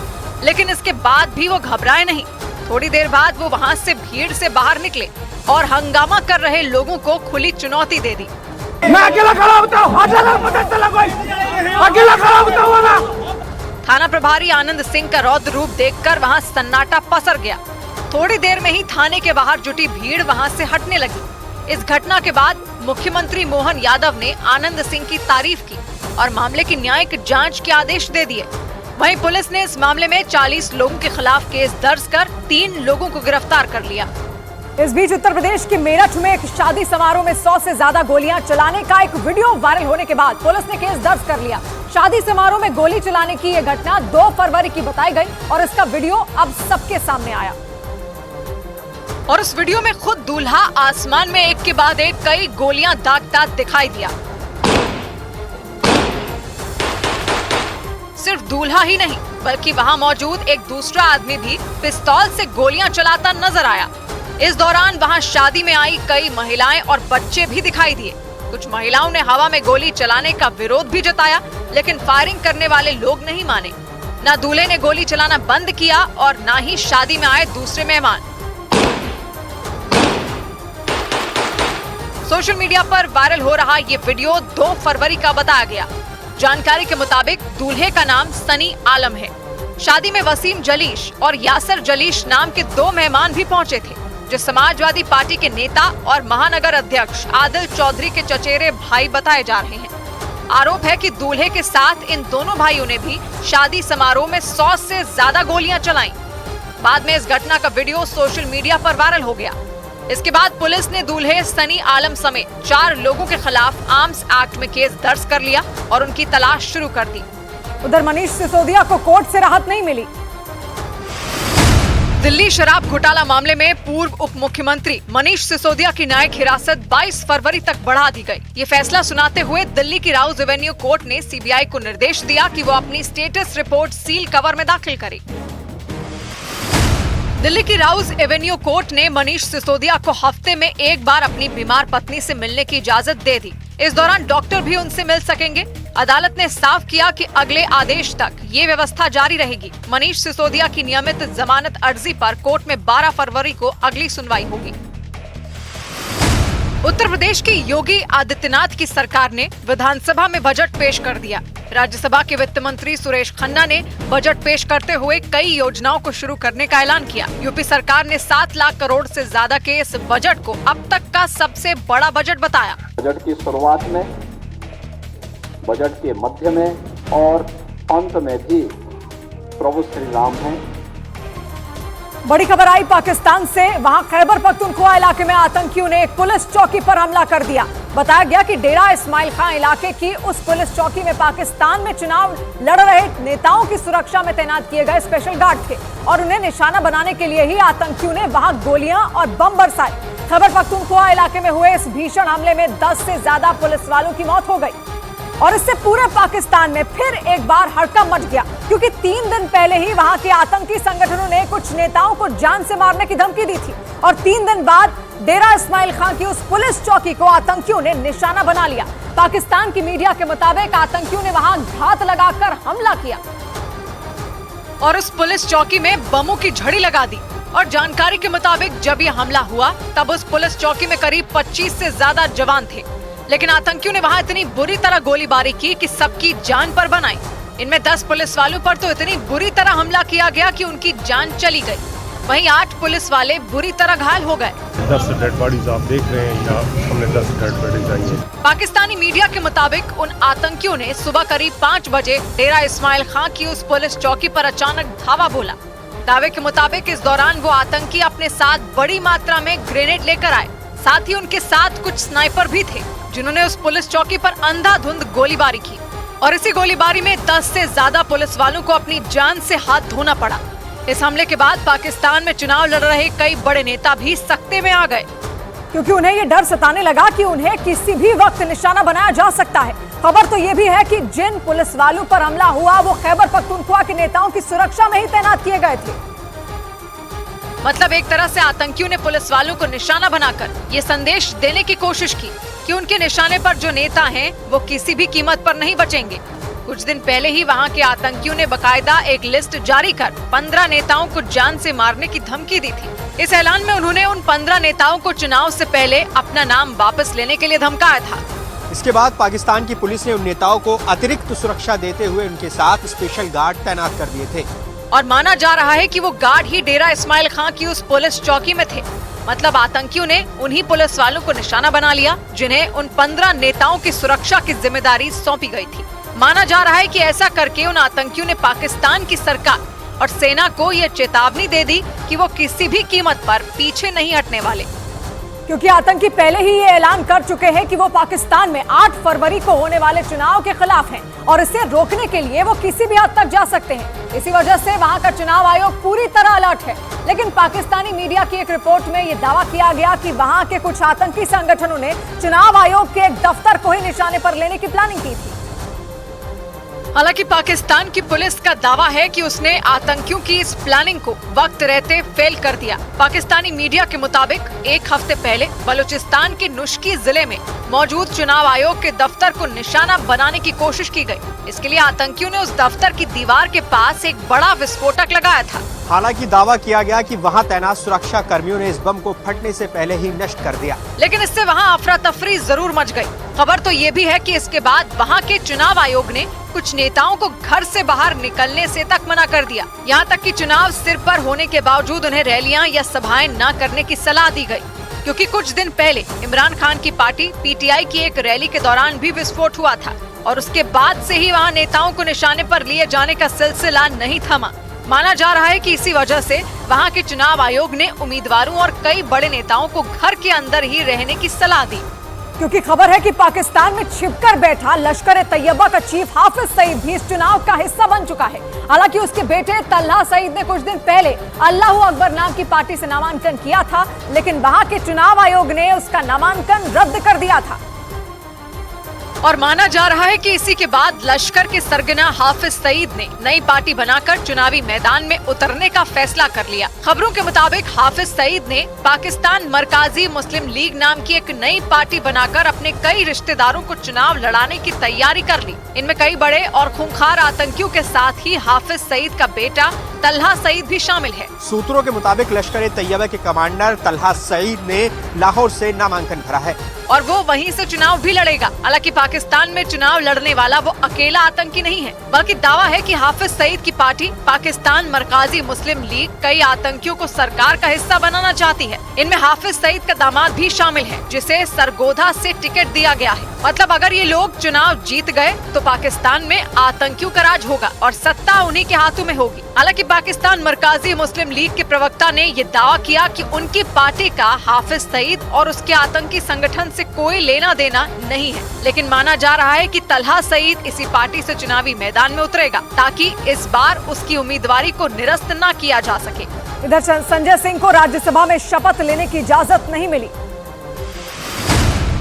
लेकिन इसके बाद भी वो घबराए नहीं। थोड़ी देर बाद वो वहां से भीड़ से बाहर निकले और हंगामा कर रहे लोगों को खुली चुनौती दे दी। मैं अकेला खड़ा होता हूँ, अकेला खड़ा होता हूँ ना। थाना प्रभारी आनंद सिंह का रौद्र रूप देखकर वहां सन्नाटा पसर गया। थोड़ी देर में ही थाने के बाहर जुटी भीड़ वहां से हटने लगी। इस घटना के बाद मुख्यमंत्री मोहन यादव ने आनंद सिंह की तारीफ की और मामले की न्यायिक जांच के आदेश दे दिए। वहीं पुलिस ने इस मामले में 40 लोगों के खिलाफ केस दर्ज कर 3 लोगों को गिरफ्तार कर लिया। इस बीच उत्तर प्रदेश के मेरठ में एक शादी समारोह में 100 से ज्यादा गोलियां चलाने का एक वीडियो वायरल होने के बाद पुलिस ने केस दर्ज कर लिया। शादी समारोह में गोली चलाने की यह घटना 2 फरवरी की बताई गई और इसका वीडियो अब सबके सामने आया। और उस वीडियो में खुद दूल्हा आसमान में एक के बाद एक कई गोलियां दागता दिखाई दिया। सिर्फ दूल्हा ही नहीं, बल्कि वहां मौजूद एक दूसरा आदमी भी पिस्तौल से गोलियां चलाता नजर आया। इस दौरान वहां शादी में आई कई महिलाएं और बच्चे भी दिखाई दिए। कुछ महिलाओं ने हवा में गोली चलाने का विरोध भी जताया, लेकिन फायरिंग करने वाले लोग नहीं माने। न दूल्हे ने गोली चलाना बंद किया और न ही शादी में आए दूसरे मेहमान। सोशल मीडिया पर वायरल हो रहा ये वीडियो 2 फरवरी का बताया गया। जानकारी के मुताबिक दूल्हे का नाम सनी आलम है। शादी में वसीम जलीश और यासर जलीश नाम के 2 मेहमान भी पहुंचे थे। जो समाजवादी पार्टी के नेता और महानगर अध्यक्ष आदिल चौधरी के चचेरे भाई बताए जा रहे हैं। आरोप है कि दूल्हे के साथ इन दोनों भाइयों ने भी शादी समारोह में 100 से ज्यादा गोलियां चलाईं। बाद में इस घटना का वीडियो सोशल मीडिया पर वायरल हो गया। इसके बाद पुलिस ने दूल्हे सनी आलम समेत 4 लोगों के खिलाफ आर्म्स एक्ट में केस दर्ज कर लिया और उनकी तलाश शुरू कर दी। उधर मनीष सिसोदिया को कोर्ट से राहत नहीं मिली। दिल्ली शराब घोटाला मामले में पूर्व उप मुख्यमंत्री मनीष सिसोदिया की न्यायिक हिरासत 22 फरवरी तक बढ़ा दी गई। ये फैसला सुनाते हुए दिल्ली की राउज एवेन्यू कोर्ट ने सीबीआई को निर्देश दिया कि वो अपनी स्टेटस रिपोर्ट सील कवर में दाखिल करे। दिल्ली की राउज एवेन्यू कोर्ट ने मनीष सिसोदिया को हफ्ते में एक बार अपनी बीमार पत्नी से मिलने की इजाजत दे दी। इस दौरान डॉक्टर भी उनसे मिल सकेंगे। अदालत ने साफ किया कि अगले आदेश तक ये व्यवस्था जारी रहेगी। मनीष सिसोदिया की नियमित जमानत अर्जी पर कोर्ट में 12 फरवरी को अगली सुनवाई होगी। उत्तर प्रदेश की योगी आदित्यनाथ की सरकार ने विधानसभा में बजट पेश कर दिया। राज्यसभा के वित्त मंत्री सुरेश खन्ना ने बजट पेश करते हुए कई योजनाओं को शुरू करने का ऐलान किया। यूपी सरकार ने 7 लाख करोड़ से ज्यादा के इस बजट को अब तक का सबसे बड़ा बजट बताया। बजट की शुरुआत में, बजट के मध्य में और अंत में भी प्रभु श्री राम हैं। बड़ी खबर आई पाकिस्तान से। वहां खैबर पख्तूनख्वा इलाके में आतंकियों ने एक पुलिस चौकी पर हमला कर दिया। बताया गया कि डेरा इस्माइल खां इलाके की उस पुलिस चौकी में पाकिस्तान में चुनाव लड़ रहे नेताओं की सुरक्षा में तैनात किए गए स्पेशल गार्ड थे और उन्हें निशाना बनाने के लिए ही आतंकियों ने वहां गोलियां और बम बरसाए। खैबर पख्तूनख्वा इलाके में हुए इस भीषण हमले में 10 से ज्यादा पुलिस वालों की मौत हो गई और इससे पूरे पाकिस्तान में फिर एक बार हड़कंप मच गया, क्योंकि 3 दिन पहले ही वहां के आतंकी संगठनों ने कुछ नेताओं को जान से मारने की धमकी दी थी और 3 दिन बाद डेरा इस्माइल खां की उस पुलिस चौकी को आतंकियों ने निशाना बना लिया। पाकिस्तान की मीडिया के मुताबिक आतंकियों ने वहां घात लगाकर हमला किया और उस पुलिस चौकी में बमों की झड़ी लगा दी। और जानकारी के मुताबिक जब यह हमला हुआ तब उस पुलिस चौकी में करीब 25 से ज्यादा जवान थे, लेकिन आतंकियों ने वहां इतनी बुरी तरह गोलीबारी की कि सबकी जान पर बनाई। इनमें 10 पुलिस वालों पर तो इतनी बुरी तरह हमला किया गया कि उनकी जान चली गई। वहीं 8 पुलिस वाले बुरी तरह घायल हो गए। 10 डेड बॉडीज आप देख रहे हैं यहाँ, हमने 10 डेड बॉडीज आई हैं। पाकिस्तानी मीडिया के मुताबिक उन आतंकियों ने सुबह करीब 5 बजे डेरा इस्माइल खां की उस पुलिस चौकी पर अचानक धावा बोला। दावे के मुताबिक इस दौरान वो आतंकी अपने साथ बड़ी मात्रा में ग्रेनेड लेकर आए। साथ ही उनके साथ कुछ स्नाइपर भी थे जिन्होंने उस पुलिस चौकी पर अंधाधुंध गोलीबारी की और इसी गोलीबारी में 10 से ज्यादा पुलिस वालों को अपनी जान से हाथ धोना पड़ा। इस हमले के बाद पाकिस्तान में चुनाव लड़ रहे कई बड़े नेता भी सख्ते में आ गए, क्योंकि उन्हें ये डर सताने लगा कि उन्हें किसी भी वक्त निशाना बनाया जा सकता है। खबर तो ये भी है कि जिन पुलिस वालों पर हमला हुआ वो खैबर पख्तूनख्वा के नेताओं की सुरक्षा में ही तैनात किए गए थे। मतलब एक तरह से आतंकियों ने पुलिस वालों को निशाना बनाकर ये संदेश देने की कोशिश की कि उनके निशाने पर जो नेता हैं वो किसी भी कीमत पर नहीं बचेंगे। कुछ दिन पहले ही वहां के आतंकियों ने बकायदा एक लिस्ट जारी कर 15 नेताओं को जान से मारने की धमकी दी थी। इस ऐलान में उन्होंने उन 15 नेताओं को चुनाव से पहले अपना नाम वापस लेने के लिए धमकाया था। इसके बाद पाकिस्तान की पुलिस ने उन नेताओं को अतिरिक्त सुरक्षा देते हुए उनके साथ स्पेशल गार्ड तैनात कर दिए थे और माना जा रहा है कि वो गार्ड ही डेरा इस्माइल खां की उस पुलिस चौकी में थे। मतलब आतंकियों ने उन्हीं पुलिस वालों को निशाना बना लिया जिन्हें उन 15 नेताओं की सुरक्षा की जिम्मेदारी सौंपी गई थी। माना जा रहा है कि ऐसा करके उन आतंकियों ने पाकिस्तान की सरकार और सेना को यह चेतावनी दे दी कि वो किसी भी कीमत पर पीछे नहीं हटने वाले, क्योंकि आतंकी पहले ही ये ऐलान कर चुके हैं कि वो पाकिस्तान में 8 फरवरी को होने वाले चुनाव के खिलाफ हैं और इसे रोकने के लिए वो किसी भी हद तक जा सकते हैं। इसी वजह से वहां का चुनाव आयोग पूरी तरह अलर्ट है। लेकिन पाकिस्तानी मीडिया की एक रिपोर्ट में ये दावा किया गया कि वहां के कुछ आतंकी संगठनों ने चुनाव आयोग के एक दफ्तर को ही निशाने पर लेने की प्लानिंग की थी। हालांकि पाकिस्तान की पुलिस का दावा है कि उसने आतंकियों की इस प्लानिंग को वक्त रहते फेल कर दिया। पाकिस्तानी मीडिया के मुताबिक एक हफ्ते पहले बलूचिस्तान के नुश्की जिले में मौजूद चुनाव आयोग के दफ्तर को निशाना बनाने की कोशिश की गई। इसके लिए आतंकियों ने उस दफ्तर की दीवार के पास एक बड़ा विस्फोटक लगाया था। हालांकि दावा किया गया कि वहां तैनात सुरक्षा कर्मियों ने इस बम को फटने से पहले ही नष्ट कर दिया। लेकिन इससे वहां अफरा तफरी जरूर मच गई। खबर तो ये भी है कि इसके बाद वहां के चुनाव आयोग ने कुछ नेताओं को घर से बाहर निकलने से तक मना कर दिया। यहाँ तक कि चुनाव सिर पर होने के बावजूद उन्हें रैलियां या सभाएं न करने की सलाह दी गई, क्योंकि कुछ दिन पहले इमरान खान की पार्टी पीटीआई की एक रैली के दौरान भी विस्फोट हुआ था और उसके बाद से ही वहां नेताओं को निशाने पर लिए जाने का सिलसिला नहीं थमा। माना जा रहा है कि इसी वजह से वहां के चुनाव आयोग ने उम्मीदवारों और कई बड़े नेताओं को घर के अंदर ही रहने की सलाह दी, क्योंकि खबर है कि पाकिस्तान में छिपकर बैठा लश्कर तैयबा का चीफ हाफिज सईद भी इस चुनाव का हिस्सा बन चुका है। हालांकि उसके बेटे तल्हा सईद ने कुछ दिन पहले अल्लाहू अकबर नाम की पार्टी से नामांकन किया था, लेकिन वहां के चुनाव आयोग ने उसका नामांकन रद्द कर दिया था। और माना जा रहा है कि इसी के बाद लश्कर के सरगना हाफिज सईद ने नई पार्टी बनाकर चुनावी मैदान में उतरने का फैसला कर लिया। खबरों के मुताबिक हाफिज सईद ने पाकिस्तान मरकाजी मुस्लिम लीग नाम की एक नई पार्टी बनाकर अपने कई रिश्तेदारों को चुनाव लड़ाने की तैयारी कर ली। इनमें कई बड़े और खूंखार आतंकियों के साथ ही हाफिज सईद का बेटा तल्हा सईद भी शामिल है। सूत्रों के मुताबिक लश्कर तैयबा के कमांडर तल्हा सईद ने लाहौर से नामांकन भरा है और वो वहीं से चुनाव भी लड़ेगा। हालांकि पाकिस्तान में चुनाव लड़ने वाला वो अकेला आतंकी नहीं है, बल्कि दावा है कि हाफिज सईद की पार्टी पाकिस्तान मरकाजी मुस्लिम लीग कई आतंकियों को सरकार का हिस्सा बनाना चाहती है। इनमें हाफिज सईद का दामाद भी शामिल है, जिसे सरगोधा से टिकट दिया गया है। मतलब अगर ये लोग चुनाव जीत गए तो पाकिस्तान में आतंकियों का राज होगा और सत्ता उन्हीं के हाथों में होगी। हालांकि पाकिस्तान मरकाजी मुस्लिम लीग के प्रवक्ता ने ये दावा किया कि उनकी पार्टी का हाफिज सईद और उसके आतंकी संगठन से कोई लेना देना नहीं है, लेकिन माना जा रहा है कि तल्हा सईद इसी पार्टी से चुनावी मैदान में उतरेगा ताकि इस बार उसकी उम्मीदवारी को निरस्त न किया जा सके। इधर संजय सिंह को राज्यसभा में शपथ लेने की इजाजत नहीं मिली।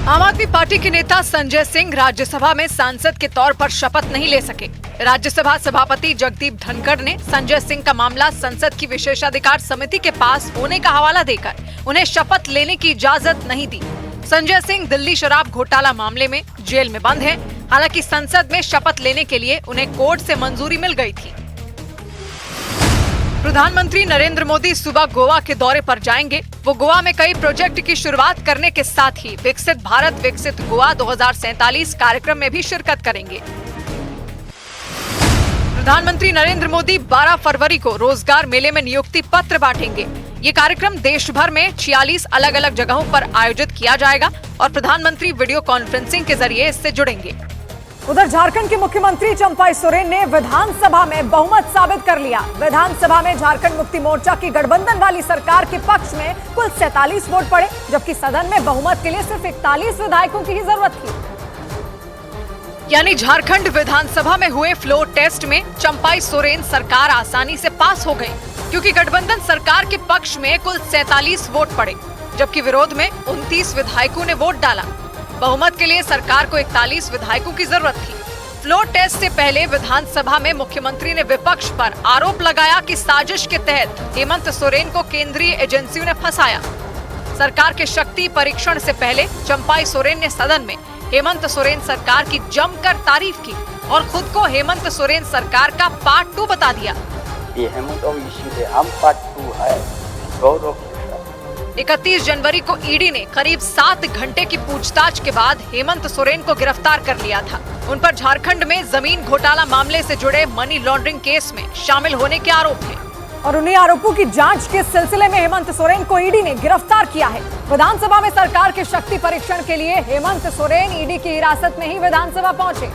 आम आदमी पार्टी के नेता संजय सिंह राज्यसभा में सांसद के तौर पर शपथ नहीं ले सके। राज्यसभा सभापति जगदीप धनखड़ ने संजय सिंह का मामला संसद की विशेषाधिकार समिति के पास होने का हवाला देकर उन्हें शपथ लेने की इजाजत नहीं दी। संजय सिंह दिल्ली शराब घोटाला मामले में जेल में बंद हैं। हालांकि संसद में शपथ लेने के लिए उन्हें कोर्ट से मंजूरी मिल गई थी। प्रधानमंत्री नरेंद्र मोदी सुबह गोवा के दौरे पर जाएंगे। वो गोवा में कई प्रोजेक्ट की शुरुआत करने के साथ ही विकसित भारत विकसित गोवा 2047 कार्यक्रम में भी शिरकत करेंगे। प्रधानमंत्री नरेंद्र मोदी 12 फरवरी को रोजगार मेले में नियुक्ति पत्र बांटेंगे। ये कार्यक्रम देश भर में 46 अलग अलग जगहों पर आयोजित किया जाएगा और प्रधानमंत्री वीडियो कॉन्फ्रेंसिंग के जरिए इससे जुड़ेंगे। उधर झारखंड के मुख्यमंत्री चंपाई सोरेन ने विधानसभा में बहुमत साबित कर लिया। विधानसभा में झारखंड मुक्ति मोर्चा की गठबंधन वाली सरकार के पक्ष में कुल 47 वोट पड़े, जबकि सदन में बहुमत के लिए सिर्फ 41 विधायकों की ही जरूरत थी। यानी झारखंड विधानसभा में हुए फ्लोर टेस्ट में चंपाई सोरेन सरकार आसानी से पास हो गई, क्योंकि गठबंधन सरकार के पक्ष में कुल 47 वोट पड़े, जबकि विरोध में 29 विधायकों ने वोट डाला। बहुमत के लिए सरकार को 41 विधायकों की जरूरत थी। फ्लोर टेस्ट से पहले विधानसभा में मुख्यमंत्री ने विपक्ष पर आरोप लगाया कि साजिश के तहत हेमंत सोरेन को केंद्रीय एजेंसियों ने फंसाया। सरकार के शक्ति परीक्षण से पहले चंपाई सोरेन ने सदन में हेमंत सोरेन सरकार की जमकर तारीफ की और खुद को हेमंत सोरेन सरकार का पार्ट 2 बता दिया। ये हेमंत और इसी हम पार्ट 2 है। गौरव 31 जनवरी को ईडी ने करीब 7 घंटे की पूछताछ के बाद हेमंत सोरेन को गिरफ्तार कर लिया था। उन पर झारखंड में जमीन घोटाला मामले से जुड़े मनी लॉन्ड्रिंग केस में शामिल होने के आरोप हैं। और उन्हीं आरोपों की जांच के सिलसिले में हेमंत सोरेन को ईडी ने गिरफ्तार किया है। विधानसभा में सरकार के शक्ति परीक्षण के लिए हेमंत सोरेन ईडी की हिरासत में ही विधानसभा पहुंचे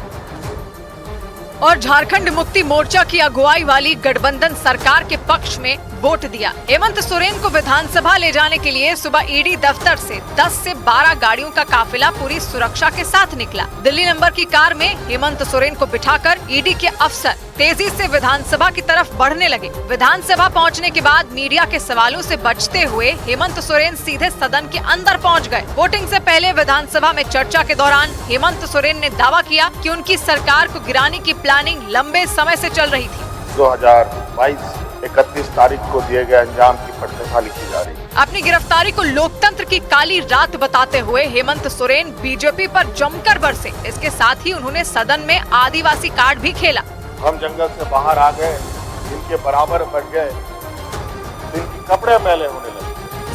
और झारखंड मुक्ति मोर्चा की अगुवाई वाली गठबंधन सरकार के पक्ष में वोट दिया। हेमंत सोरेन को विधानसभा ले जाने के लिए सुबह ईडी दफ्तर से 10 से 12 गाड़ियों का काफिला पूरी सुरक्षा के साथ निकला। दिल्ली नंबर की कार में हेमंत सोरेन को बिठाकर ईडी के अफसर तेजी से विधानसभा की तरफ बढ़ने लगे। विधानसभा पहुंचने के बाद मीडिया के सवालों से बचते हुए हेमंत सोरेन सीधे सदन के अंदर पहुंच गए। वोटिंग से पहले विधानसभा में चर्चा के दौरान हेमंत सोरेन ने दावा किया कि उनकी सरकार को गिराने की प्लानिंग लंबे समय से चल रही थी। 2022 31 तारीख को दिए गए अंजाम की पटकथाली की जा रही है। अपनी गिरफ्तारी को लोकतंत्र की काली रात बताते हुए हेमंत सोरेन बीजेपी पर जमकर बरसे। इसके साथ ही उन्होंने सदन में आदिवासी कार्ड भी खेला। हम जंगल से बाहर आ गए, इनके बराबर बढ़ गए, कपड़े मैले होने लगे।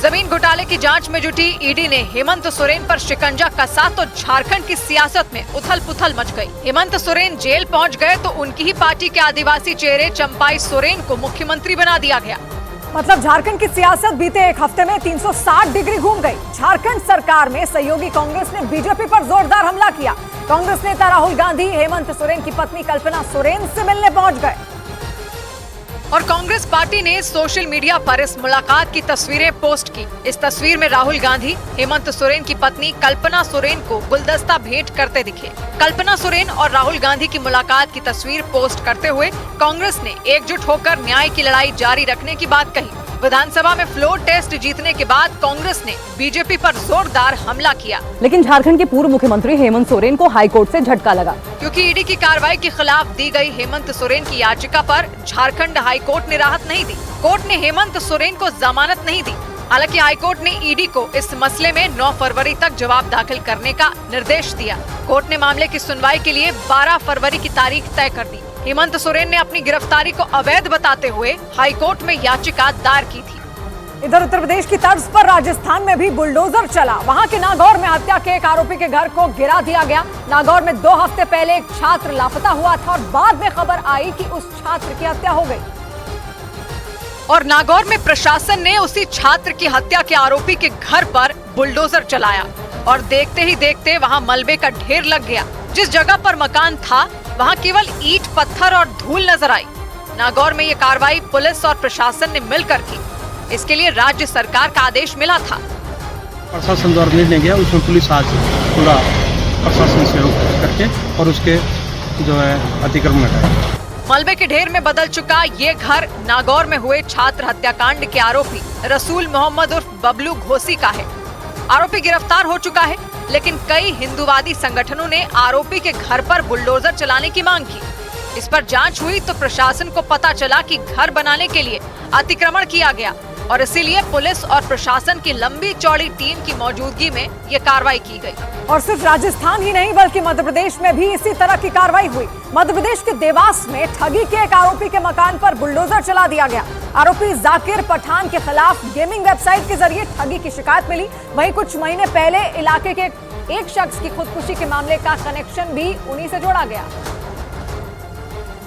जमीन घोटाले की जांच में जुटी ईडी ने हेमंत सोरेन पर शिकंजा कसा तो झारखंड की सियासत में उथल-पुथल मच गई। हेमंत सोरेन जेल पहुंच गए तो उनकी ही पार्टी के आदिवासी चेहरे चंपाई सोरेन को मुख्यमंत्री बना दिया गया। मतलब झारखंड की सियासत बीते एक हफ्ते में 360 डिग्री घूम गई। झारखंड सरकार में सहयोगी कांग्रेस ने बीजेपी पर जोरदार हमला किया। कांग्रेस नेता राहुल गांधी हेमंत सोरेन की पत्नी कल्पना सोरेन से मिलने पहुंच गए और कांग्रेस पार्टी ने सोशल मीडिया पर इस मुलाकात की तस्वीरें पोस्ट की। इस तस्वीर में राहुल गांधी हेमंत सोरेन की पत्नी कल्पना सोरेन को गुलदस्ता भेंट करते दिखे। कल्पना सोरेन और राहुल गांधी की मुलाकात की तस्वीर पोस्ट करते हुए कांग्रेस ने एकजुट होकर न्याय की लड़ाई जारी रखने की बात कही। विधानसभा में फ्लोर टेस्ट जीतने के बाद कांग्रेस ने बीजेपी पर जोरदार हमला किया, लेकिन झारखंड के पूर्व मुख्यमंत्री हेमंत सोरेन को हाईकोर्ट से झटका लगा, क्योंकि ईडी की कार्रवाई के खिलाफ दी गई हेमंत सोरेन की याचिका पर झारखंड हाईकोर्ट ने राहत नहीं दी। कोर्ट ने हेमंत सोरेन को जमानत नहीं दी। हालांकि हाईकोर्ट ने ईडी को इस मसले में 9 फरवरी तक जवाब दाखिल करने का निर्देश दिया। कोर्ट ने मामले की सुनवाई के लिए 12 फरवरी की तारीख तय कर दी। हेमंत सोरेन ने अपनी गिरफ्तारी को अवैध बताते हुए हाईकोर्ट में याचिका दायर की थी। इधर उत्तर प्रदेश की तर्ज पर राजस्थान में भी बुलडोजर चला। वहां के नागौर में हत्या के एक आरोपी के घर को गिरा दिया गया। नागौर में 2 हफ्ते पहले एक छात्र लापता हुआ था और बाद में खबर आई कि उस छात्र की हत्या हो गई और नागौर में प्रशासन ने उसी छात्र की हत्या के आरोपी के घर पर बुलडोजर चलाया और देखते ही देखते वहां मलबे का ढेर लग गया। जिस जगह पर मकान था वहां केवल ईंट, पत्थर और धूल नजर आई। नागौर में ये कार्रवाई पुलिस और प्रशासन ने मिलकर की। इसके लिए राज्य सरकार का आदेश मिला था। प्रशासन द्वारा निर्णय गया, उसमें पुलिस आज पूरा प्रशासन सहयोग करके और उसके जो है अतिक्रमण है। मलबे के ढेर में बदल चुका ये घर नागौर में हुए छात्र हत्याकांड के आरोपी रसूल मोहम्मद उर्फ बबलू घोसी का है। आरोपी गिरफ्तार हो चुका है, लेकिन कई हिंदूवादी संगठनों ने आरोपी के घर पर बुलडोजर चलाने की मांग की। इस पर जांच हुई तो प्रशासन को पता चला कि घर बनाने के लिए अतिक्रमण किया गया और इसीलिए पुलिस और प्रशासन की लंबी चौड़ी टीम की मौजूदगी में ये कार्रवाई की गई। और सिर्फ राजस्थान ही नहीं बल्कि मध्य प्रदेश में भी इसी तरह की कार्रवाई हुई। मध्य प्रदेश के देवास में ठगी के एक आरोपी के मकान पर बुलडोजर चला दिया गया। आरोपी जाकिर पठान के खिलाफ गेमिंग वेबसाइट के जरिए ठगी की शिकायत मिली। वहीं कुछ महीने पहले इलाके के एक शख्स की खुदकुशी के मामले का कनेक्शन भी उन्हीं से जोड़ा गया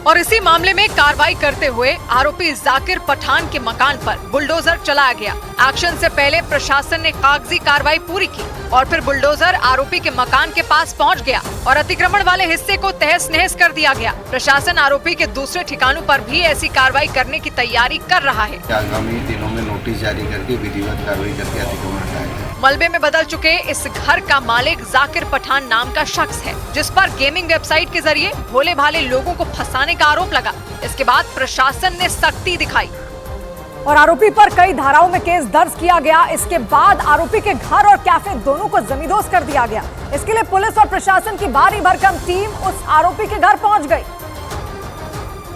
और इसी मामले में कार्रवाई करते हुए आरोपी जाकिर पठान के मकान पर बुलडोजर चलाया गया। एक्शन से पहले प्रशासन ने कागजी कार्रवाई पूरी की और फिर बुलडोजर आरोपी के मकान के पास पहुंच गया और अतिक्रमण वाले हिस्से को तहस नहस कर दिया गया। प्रशासन आरोपी के दूसरे ठिकानों पर भी ऐसी कार्रवाई करने की तैयारी कर रहा है। आगामी दिनों में नोटिस जारी करके विधिवत कार्रवाई करके अतिक्रमण हटाया जाए। मलबे में बदल चुके इस घर का मालिक जाकिर पठान नाम का शख्स है, जिस पर गेमिंग वेबसाइट के जरिए भोले भाले लोगों को फंसाने का आरोप लगा। इसके बाद प्रशासन ने सख्ती दिखाई और आरोपी पर कई धाराओं में केस दर्ज किया गया। इसके बाद आरोपी के घर और कैफे दोनों को जमींदोज कर दिया गया। इसके लिए पुलिस और प्रशासन की भारी भरकम टीम उस आरोपी के घर पहुंच गई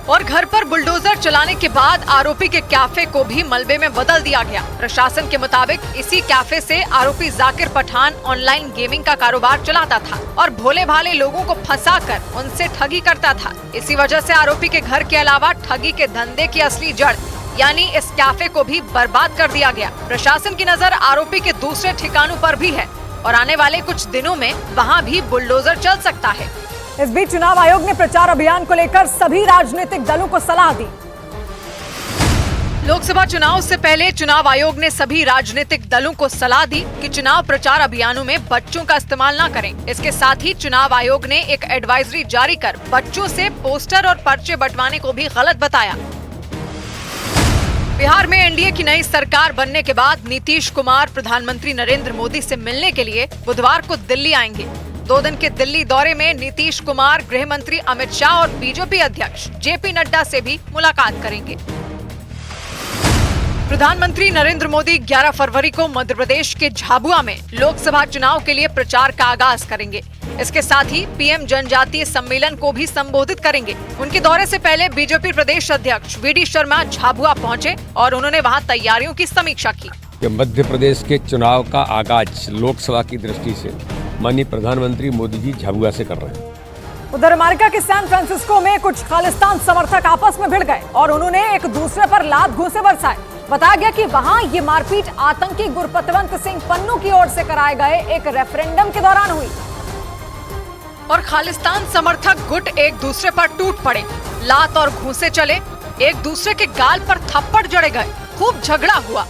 और घर पर बुलडोजर चलाने के बाद आरोपी के कैफे को भी मलबे में बदल दिया गया। प्रशासन के मुताबिक इसी कैफे से आरोपी जाकिर पठान ऑनलाइन गेमिंग का कारोबार चलाता था और भोले भाले लोगों को फंसाकर उनसे ठगी करता था। इसी वजह से आरोपी के घर के अलावा ठगी के धंधे की असली जड़ यानी इस कैफे को भी बर्बाद कर दिया गया। प्रशासन की नजर आरोपी के दूसरे ठिकानों पर भी है और आने वाले कुछ दिनों में वहाँ भी बुलडोजर चल सकता है। इस बीच चुनाव आयोग ने प्रचार अभियान को लेकर सभी राजनीतिक दलों को सलाह दी। लोकसभा चुनाव से पहले चुनाव आयोग ने सभी राजनीतिक दलों को सलाह दी कि चुनाव प्रचार अभियानों में बच्चों का इस्तेमाल न करें। इसके साथ ही चुनाव आयोग ने एक एडवाइजरी जारी कर बच्चों से पोस्टर और पर्चे बंटवाने को भी गलत बताया। बिहार में एनडीए की नई सरकार बनने के बाद नीतीश कुमार प्रधानमंत्री नरेंद्र मोदी से मिलने के लिए बुधवार को दिल्ली आएंगे। 2 दिन के दिल्ली दौरे में नीतीश कुमार गृह मंत्री अमित शाह और बीजेपी अध्यक्ष जेपी नड्डा से भी मुलाकात करेंगे। प्रधानमंत्री नरेंद्र मोदी 11 फरवरी को मध्य प्रदेश के झाबुआ में लोकसभा चुनाव के लिए प्रचार का आगाज करेंगे। इसके साथ ही पीएम जनजातीय सम्मेलन को भी संबोधित करेंगे। उनके दौरे से पहले बीजेपी प्रदेश अध्यक्ष वीडी शर्मा झाबुआ पहुंचे और उन्होंने वहां तैयारियों की समीक्षा की। मध्य प्रदेश के चुनाव का आगाज लोकसभा की दृष्टि से माननीय प्रधानमंत्री मोदी जी झाबुआ से कर रहे हैं। उधर अमेरिका के सैन फ्रांसिस्को में कुछ खालिस्तान समर्थक आपस में भिड़ गए और उन्होंने एक दूसरे पर लात घूंसे बरसाए। बताया गया कि वहां ये मारपीट आतंकी गुरपतवंत सिंह पन्नू की ओर से कराए गए एक रेफरेंडम के दौरान हुई और खालिस्तान समर्थक गुट एक दूसरे पर टूट पड़े, लात और घूंसे चले, एक दूसरे के गाल पर थप्पड़ जड़े गए, खूब झगड़ा हुआ।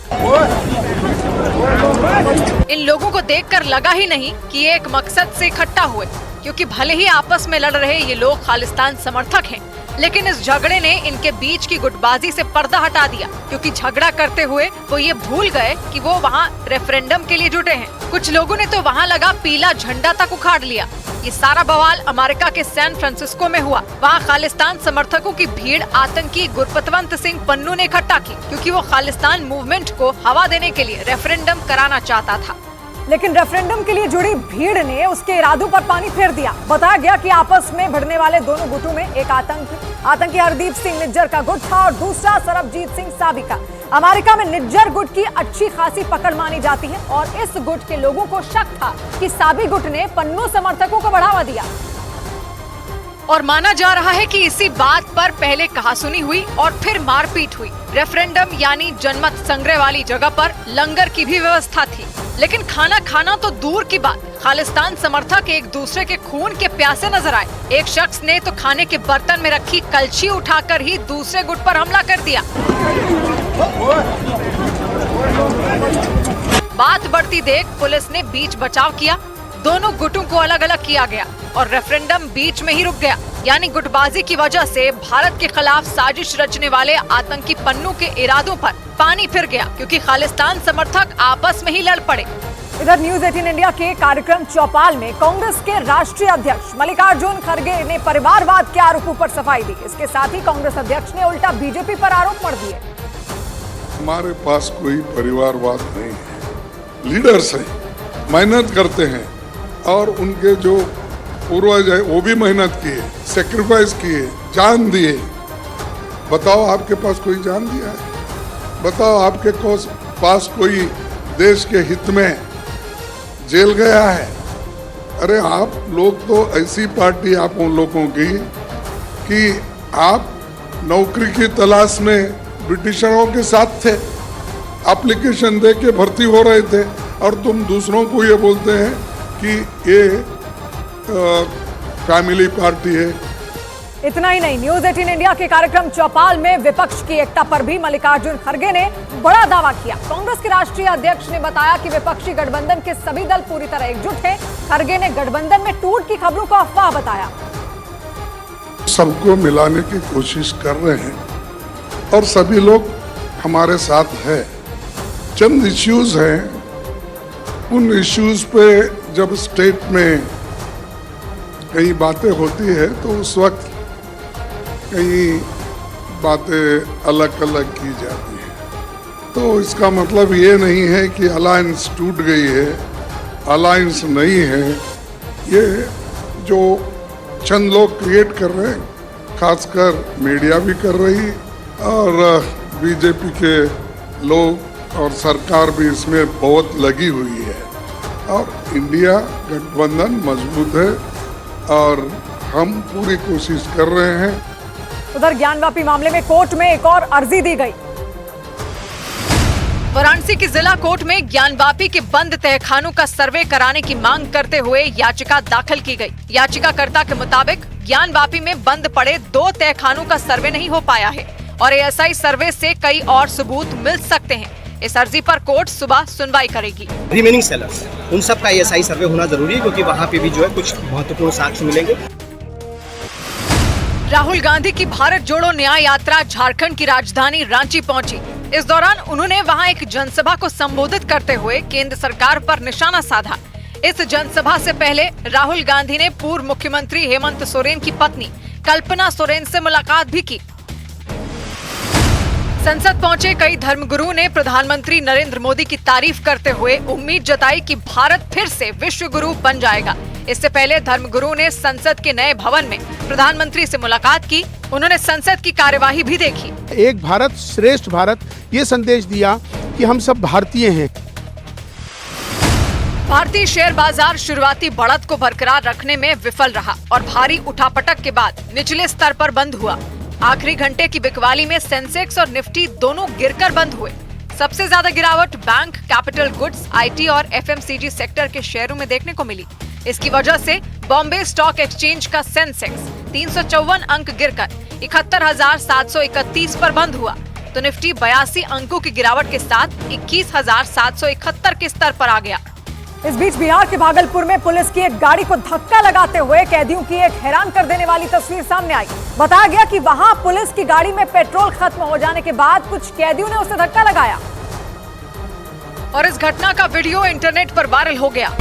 इन लोगों को देखकर लगा ही नहीं कि ये एक मकसद से इकट्ठा हुए, क्योंकि भले ही आपस में लड़ रहे ये लोग खालिस्तान समर्थक हैं, लेकिन इस झगड़े ने इनके बीच की गुटबाजी से पर्दा हटा दिया, क्योंकि झगड़ा करते हुए वो ये भूल गए कि वो वहाँ रेफरेंडम के लिए जुटे हैं। कुछ लोगों ने तो वहाँ लगा पीला झंडा तक उखाड़ लिया। ये सारा बवाल अमेरिका के सैन फ्रांसिस्को में हुआ। वहाँ खालिस्तान समर्थकों की भीड़ आतंकी गुरपतवंत सिंह पन्नू ने इकट्ठा की, क्योंकि वो खालिस्तान मूवमेंट को हवा देने के लिए रेफरेंडम कराना चाहता था। लेकिन रेफरेंडम के लिए जुड़ी भीड़ ने उसके इरादों पर पानी फेर दिया। बताया गया कि आपस में भिड़ने वाले दोनों गुटों में एक आतंकी हरदीप सिंह निज्जर का गुट था और दूसरा सरबजीत सिंह साबी का। अमेरिका में निज्जर गुट की अच्छी खासी पकड़ मानी जाती है और इस गुट के लोगों को शक था कि साबी गुट ने पन्नू समर्थकों को बढ़ावा दिया और माना जा रहा है कि इसी बात पर पहले कहासुनी हुई और फिर मारपीट हुई। रेफरेंडम यानी जनमत संग्रह वाली जगह पर लंगर की भी व्यवस्था थी, लेकिन खाना खाना तो दूर की बात, खालिस्तान समर्थक एक दूसरे के खून के प्यासे नजर आए। एक शख्स ने तो खाने के बर्तन में रखी कलछी उठाकर ही दूसरे गुट पर हमला कर दिया। बात बढ़ती देख पुलिस ने बीच बचाव किया, दोनों गुटों को अलग अलग किया गया और रेफरेंडम बीच में ही रुक गया। यानी गुटबाजी की वजह से भारत के खिलाफ साजिश रचने वाले आतंकी पन्नू के इरादों पर पानी फिर गया, क्योंकि खालिस्तान समर्थक आपस में ही लड़ पड़े। इधर न्यूज 18 इंडिया के कार्यक्रम चौपाल में कांग्रेस के राष्ट्रीय अध्यक्ष मल्लिकार्जुन खड़गे ने परिवारवाद के आरोपों पर सफाई दी। इसके साथ ही कांग्रेस अध्यक्ष ने उल्टा बीजेपी पर आरोप मढ़ दिए। हमारे पास कोई परिवारवाद नहीं है, लीडर्स हैं, मेहनत करते हैं और उनके जो पूर्वज है वो भी मेहनत किए, सेक्रीफाइस किए, जान दिए। बताओ आपके पास कोई जान दिया है? बताओ आपके पास कोई देश के हित में जेल गया है? अरे आप लोग तो ऐसी पार्टी आप उन लोगों की कि आप नौकरी की तलाश में ब्रिटिशरों के साथ थे, एप्लीकेशन दे के भर्ती हो रहे थे और तुम दूसरों को ये बोलते हैं कि ये फैमिली पार्टी है। इतना ही नहीं, न्यूज 18 इंडिया के कार्यक्रम चौपाल में विपक्ष की एकता पर भी मल्लिकार्जुन खड़गे ने बड़ा दावा किया। कांग्रेस के राष्ट्रीय अध्यक्ष ने बताया कि विपक्षी गठबंधन के सभी दल पूरी तरह एकजुट हैं। खड़गे ने गठबंधन में टूट की खबरों को अफवाह बताया। सबको मिलाने की कोशिश कर रहे हैं और सभी लोग हमारे साथ है। चंद इश्यूज हैं, उन इश्यूज पे जब स्टेट में कई बातें होती है तो उस वक्त कई बातें अलग अलग की जाती है। तो इसका मतलब ये नहीं है कि अलायंस टूट गई है, अलायंस नहीं है। ये जो चंद लोग क्रिएट कर रहे हैं, खासकर मीडिया भी कर रही और बीजेपी के लोग और सरकार भी इसमें बहुत लगी हुई है और इंडिया गठबंधन मजबूत है और हम पूरी कोशिश कर रहे हैं। उधर ज्ञानवापी मामले में कोर्ट में एक और अर्जी दी गई। वाराणसी की जिला कोर्ट में ज्ञानवापी के बंद तहखानों का सर्वे कराने की मांग करते हुए याचिका दाखिल की गई। याचिकाकर्ता के मुताबिक ज्ञानवापी में बंद पड़े 2 तहखानों का सर्वे नहीं हो पाया है और एएसआई सर्वे से कई और सबूत मिल सकते हैं। इस अर्जी पर कोर्ट सुबह सुनवाई करेगी। रिमेनिंग सेलर्स उन सब का एएसआई सर्वे होना जरूरी है, क्योंकि वहाँ पे भी जो है कुछ महत्वपूर्ण साक्ष्य मिलेंगे। राहुल गांधी की भारत जोड़ो न्याय यात्रा झारखंड की राजधानी रांची पहुंची। इस दौरान उन्होंने वहां एक जनसभा को संबोधित करते हुए केंद्र सरकार पर निशाना साधा। इस जनसभा से पहले राहुल गांधी ने पूर्व मुख्यमंत्री हेमंत सोरेन की पत्नी कल्पना सोरेन से मुलाकात भी की। संसद पहुंचे कई धर्मगुरु ने प्रधानमंत्री नरेंद्र मोदी की तारीफ करते हुए उम्मीद जताई कि भारत फिर से विश्व गुरु बन जाएगा। इससे पहले धर्मगुरु ने संसद के नए भवन में प्रधानमंत्री से मुलाकात की। उन्होंने संसद की कार्यवाही भी देखी। एक भारत श्रेष्ठ भारत ये संदेश दिया कि हम सब भारतीय हैं। भारतीय शेयर बाजार शुरुआती बढ़त को बरकरार रखने में विफल रहा और भारी उठापटक के बाद निचले स्तर पर बंद हुआ। आखिरी घंटे की बिकवाली में सेंसेक्स और निफ्टी दोनों गिरकर बंद हुए। सबसे ज्यादा गिरावट बैंक, कैपिटल गुड्स, आईटी और एफएमसीजी सेक्टर के शेयरों में देखने को मिली। इसकी वजह से बॉम्बे स्टॉक एक्सचेंज का सेंसेक्स 354 अंक गिरकर 71,731 पर बंद हुआ, तो निफ्टी 82 अंकों की गिरावट के साथ 21,771 के स्तर पर आ गया। इस बीच बिहार के भागलपुर में पुलिस की एक गाड़ी को धक्का लगाते हुए कैदियों की एक हैरान कर देने वाली तस्वीर सामने आई। बताया गया कि वहां पुलिस की गाड़ी में पेट्रोल खत्म हो जाने के बाद कुछ कैदियों ने उसे धक्का लगाया और इस घटना का वीडियो इंटरनेट पर वायरल हो गया।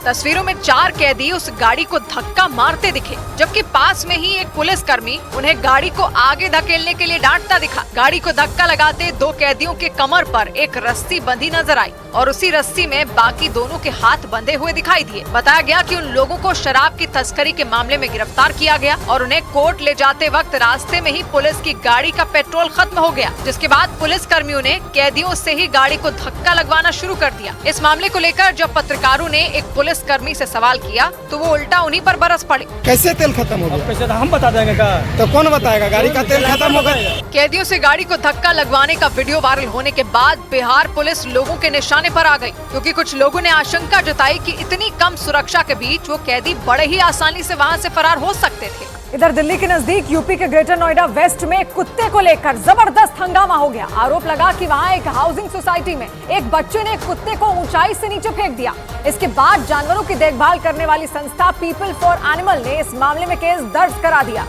तस्वीरों में 4 कैदी उस गाड़ी को धक्का मारते दिखे, जबकि पास में ही एक पुलिसकर्मी उन्हें गाड़ी को आगे धकेलने के लिए डांटता दिखा। गाड़ी को धक्का लगाते 2 कैदियों के कमर पर एक रस्सी बंधी नजर आई और उसी रस्सी में बाकी दोनों के हाथ बंधे हुए दिखाई दिए। बताया गया कि उन लोगों को शराब की तस्करी के मामले में गिरफ्तार किया गया और उन्हें कोर्ट ले जाते वक्त रास्ते में ही पुलिस की गाड़ी का पेट्रोल खत्म हो गया, जिसके बाद पुलिस कर्मियों ने कैदियों से ही गाड़ी को धक्का लगवाना शुरू कर दिया। इस मामले को लेकर जब पत्रकारों ने एक पुलिस कर्मी से सवाल किया तो वो उल्टा उन्हीं पर बरस पड़े। कैसे तेल खत्म हो गया? कैसे हम बता देंगे का? तो कौन बताएगा? गाड़ी का तेल खत्म हो गया। कैदियों से गाड़ी को धक्का लगवाने का वीडियो वायरल होने के बाद बिहार पुलिस लोगों के निशाने पर आ गई, क्योंकि कुछ लोगों ने आशंका जताई कि इतनी कम सुरक्षा के बीच वो कैदी बड़े ही आसानी से वहां से फरार हो सकते थे। इधर दिल्ली के नजदीक यूपी के ग्रेटर नोएडा वेस्ट में कुत्ते को लेकर जबरदस्त हंगामा हो गया। आरोप लगा कि वहां एक हाउसिंग सोसाइटी में एक बच्चे ने कुत्ते को ऊंचाई से नीचे फेंक दिया। इसके बाद जानवरों की देखभाल करने वाली संस्था पीपल फॉर एनिमल ने इस मामले में केस दर्ज करा दिया,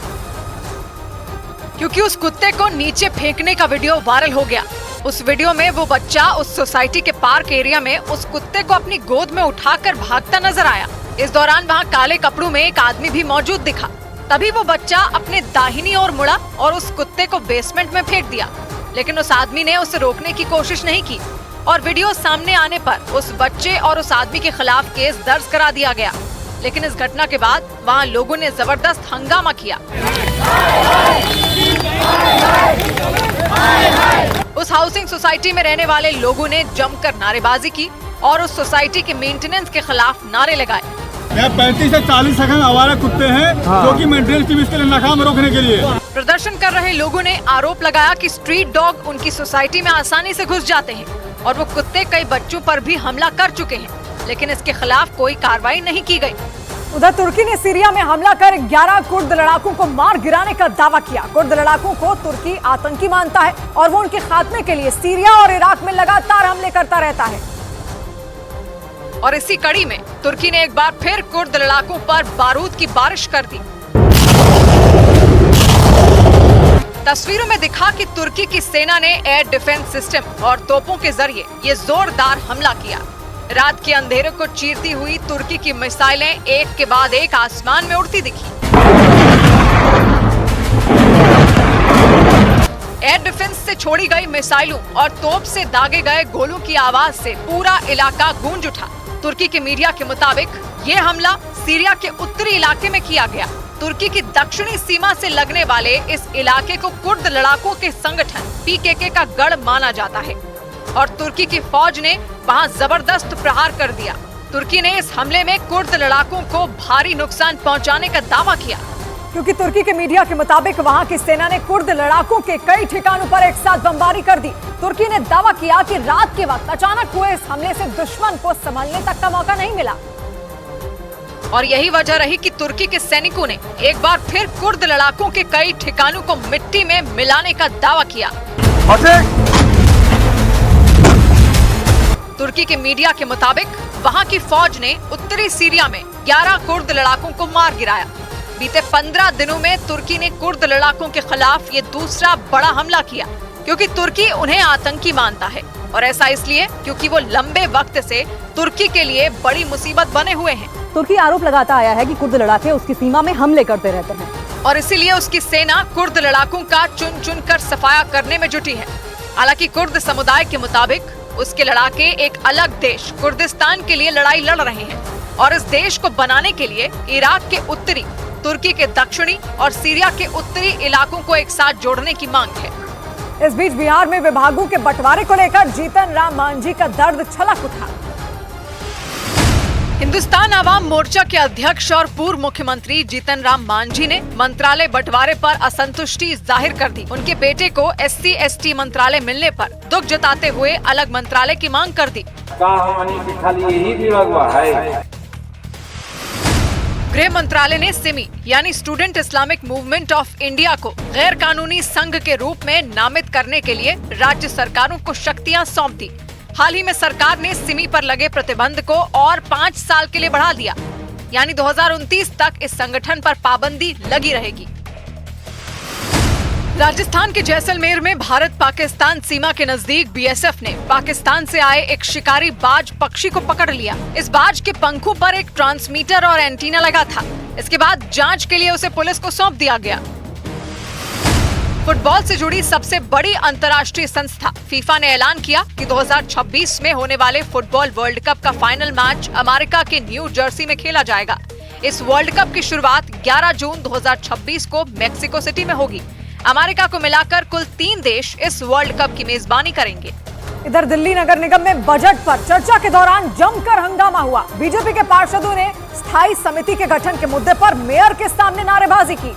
क्योंकि उस कुत्ते को नीचे फेंकने का वीडियो वायरल हो गया। उस वीडियो में वो बच्चा उस सोसाइटी के पार्क एरिया में उस कुत्ते को अपनी गोद में उठाकर भागता नजर आया। इस दौरान वहाँ काले कपड़ों में एक आदमी भी मौजूद दिखा। तभी वो बच्चा अपने दाहिनी ओर मुड़ा और उस कुत्ते को बेसमेंट में फेंक दिया, लेकिन उस आदमी ने उसे रोकने की कोशिश नहीं की और वीडियो सामने आने पर उस बच्चे और उस आदमी के खिलाफ केस दर्ज करा दिया गया। लेकिन इस घटना के बाद वहां लोगों ने जबरदस्त हंगामा किया। उस हाउसिंग सोसाइटी में रहने वाले लोगों ने जमकर नारेबाजी की और उस सोसाइटी के मेंटेनेंस के खिलाफ नारे लगाए। यहाँ 35 से 40 सेकंड आवारा कुत्ते हैं जो कि मेंटेनेंस टीम इसके लिए नाकाम रोकने के लिए। प्रदर्शन कर रहे लोगों ने आरोप लगाया कि स्ट्रीट डॉग उनकी सोसाइटी में आसानी से घुस जाते हैं और वो कुत्ते कई बच्चों पर भी हमला कर चुके हैं, लेकिन इसके खिलाफ कोई कार्रवाई नहीं की गई। उधर तुर्की ने सीरिया में हमला कर 11 कुर्द लड़ाकों को मार गिराने का दावा किया। कुर्द लड़ाकों को तुर्की आतंकी मानता है और वो उनके खात्मे के लिए सीरिया और इराक में लगातार हमले करता रहता है। और इसी कड़ी में तुर्की ने एक बार फिर कुर्द लड़ाकों पर बारूद की बारिश कर दी। तस्वीरों में दिखा कि तुर्की की सेना ने एयर डिफेंस सिस्टम और तोपों के जरिए ये जोरदार हमला किया। रात के अंधेरे को चीरती हुई तुर्की की मिसाइलें एक के बाद एक आसमान में उड़ती दिखी। एयर डिफेंस से छोड़ी गई मिसाइलों और तोप से दागे गए गोलों की आवाज से पूरा इलाका गूंज उठा। तुर्की के मीडिया के मुताबिक ये हमला सीरिया के उत्तरी इलाके में किया गया। तुर्की की दक्षिणी सीमा से लगने वाले इस इलाके को कुर्द लड़ाकों के संगठन पीकेके का गढ़ माना जाता है और तुर्की की फौज ने वहां जबरदस्त प्रहार कर दिया। तुर्की ने इस हमले में कुर्द लड़ाकों को भारी नुकसान पहुंचाने का दावा किया, क्योंकि तुर्की के मीडिया के मुताबिक वहां की सेना ने कुर्द लड़ाकों के कई ठिकानों पर एक साथ बमबारी कर दी। तुर्की ने दावा किया कि रात के वक्त अचानक हुए इस हमले से दुश्मन को संभलने तक का मौका नहीं मिला और यही वजह रही कि तुर्की के सैनिकों ने एक बार फिर कुर्द लड़ाकों के कई ठिकानों को मिट्टी में मिलाने का दावा किया। तुर्की के मीडिया के मुताबिक वहां की फौज ने उत्तरी सीरिया में 11 कुर्द लड़ाकों को मार गिराया। बीते 15 दिनों में तुर्की ने कुर्द लड़ाकों के खिलाफ ये दूसरा बड़ा हमला किया, क्योंकि तुर्की उन्हें आतंकी मानता है और ऐसा इसलिए क्योंकि वो लंबे वक्त से तुर्की के लिए बड़ी मुसीबत बने हुए हैं। तुर्की आरोप लगाता आया है कि कुर्द लड़ाके उसकी सीमा में हमले करते रहते हैं और इसीलिए उसकी सेना कुर्द लड़ाकों का चुन चुन कर सफाया करने में जुटी है। हालांकि कुर्द समुदाय के मुताबिक उसके लड़ाके एक अलग देश कुर्दिस्तान के लिए लड़ाई लड़ रहे हैं और इस देश को बनाने के लिए इराक के उत्तरी, तुर्की के दक्षिणी और सीरिया के उत्तरी इलाकों को एक साथ जोड़ने की मांग है। इस बीच बिहार में विभागों के बंटवारे को लेकर जीतन राम मांझी का दर्द छलक उठा। हिंदुस्तान आवाम मोर्चा के अध्यक्ष और पूर्व मुख्यमंत्री जीतन राम मांझी ने मंत्रालय बंटवारे पर असंतुष्टि जाहिर कर दी। उनके बेटे को SC/ST मंत्रालय मिलने पर दुख जताते हुए अलग मंत्रालय की मांग कर दी। गृह मंत्रालय ने सिमी यानी student Islamic movement of India को गैर कानूनी संघ के रूप में नामित करने के लिए राज्य सरकारों को शक्तियां सौंप दी। हाल ही में सरकार ने सिमी पर लगे प्रतिबंध को और 5 साल के लिए बढ़ा दिया, यानी 2029 तक इस संगठन पर पाबंदी लगी रहेगी। राजस्थान के जैसलमेर में भारत पाकिस्तान सीमा के नजदीक BSF ने पाकिस्तान से आए एक शिकारी बाज पक्षी को पकड़ लिया। इस बाज के पंखों पर एक ट्रांसमीटर और एंटीना लगा था। इसके बाद जांच के लिए उसे पुलिस को सौंप दिया गया। फुटबॉल से जुड़ी सबसे बड़ी अंतर्राष्ट्रीय संस्था फीफा ने ऐलान किया कि 2026 में होने वाले फुटबॉल वर्ल्ड कप का फाइनल मैच अमेरिका के न्यू जर्सी में खेला जाएगा। इस वर्ल्ड कप की शुरुआत 11 जून 2026 को मेक्सिको सिटी में होगी। अमेरिका को मिलाकर कुल 3 देश इस वर्ल्ड कप की मेजबानी करेंगे। इधर दिल्ली नगर निगम में बजट पर चर्चा के दौरान जमकर हंगामा हुआ। बीजेपी के पार्षदों ने स्थायी समिति के गठन के मुद्दे पर मेयर के सामने नारेबाजी की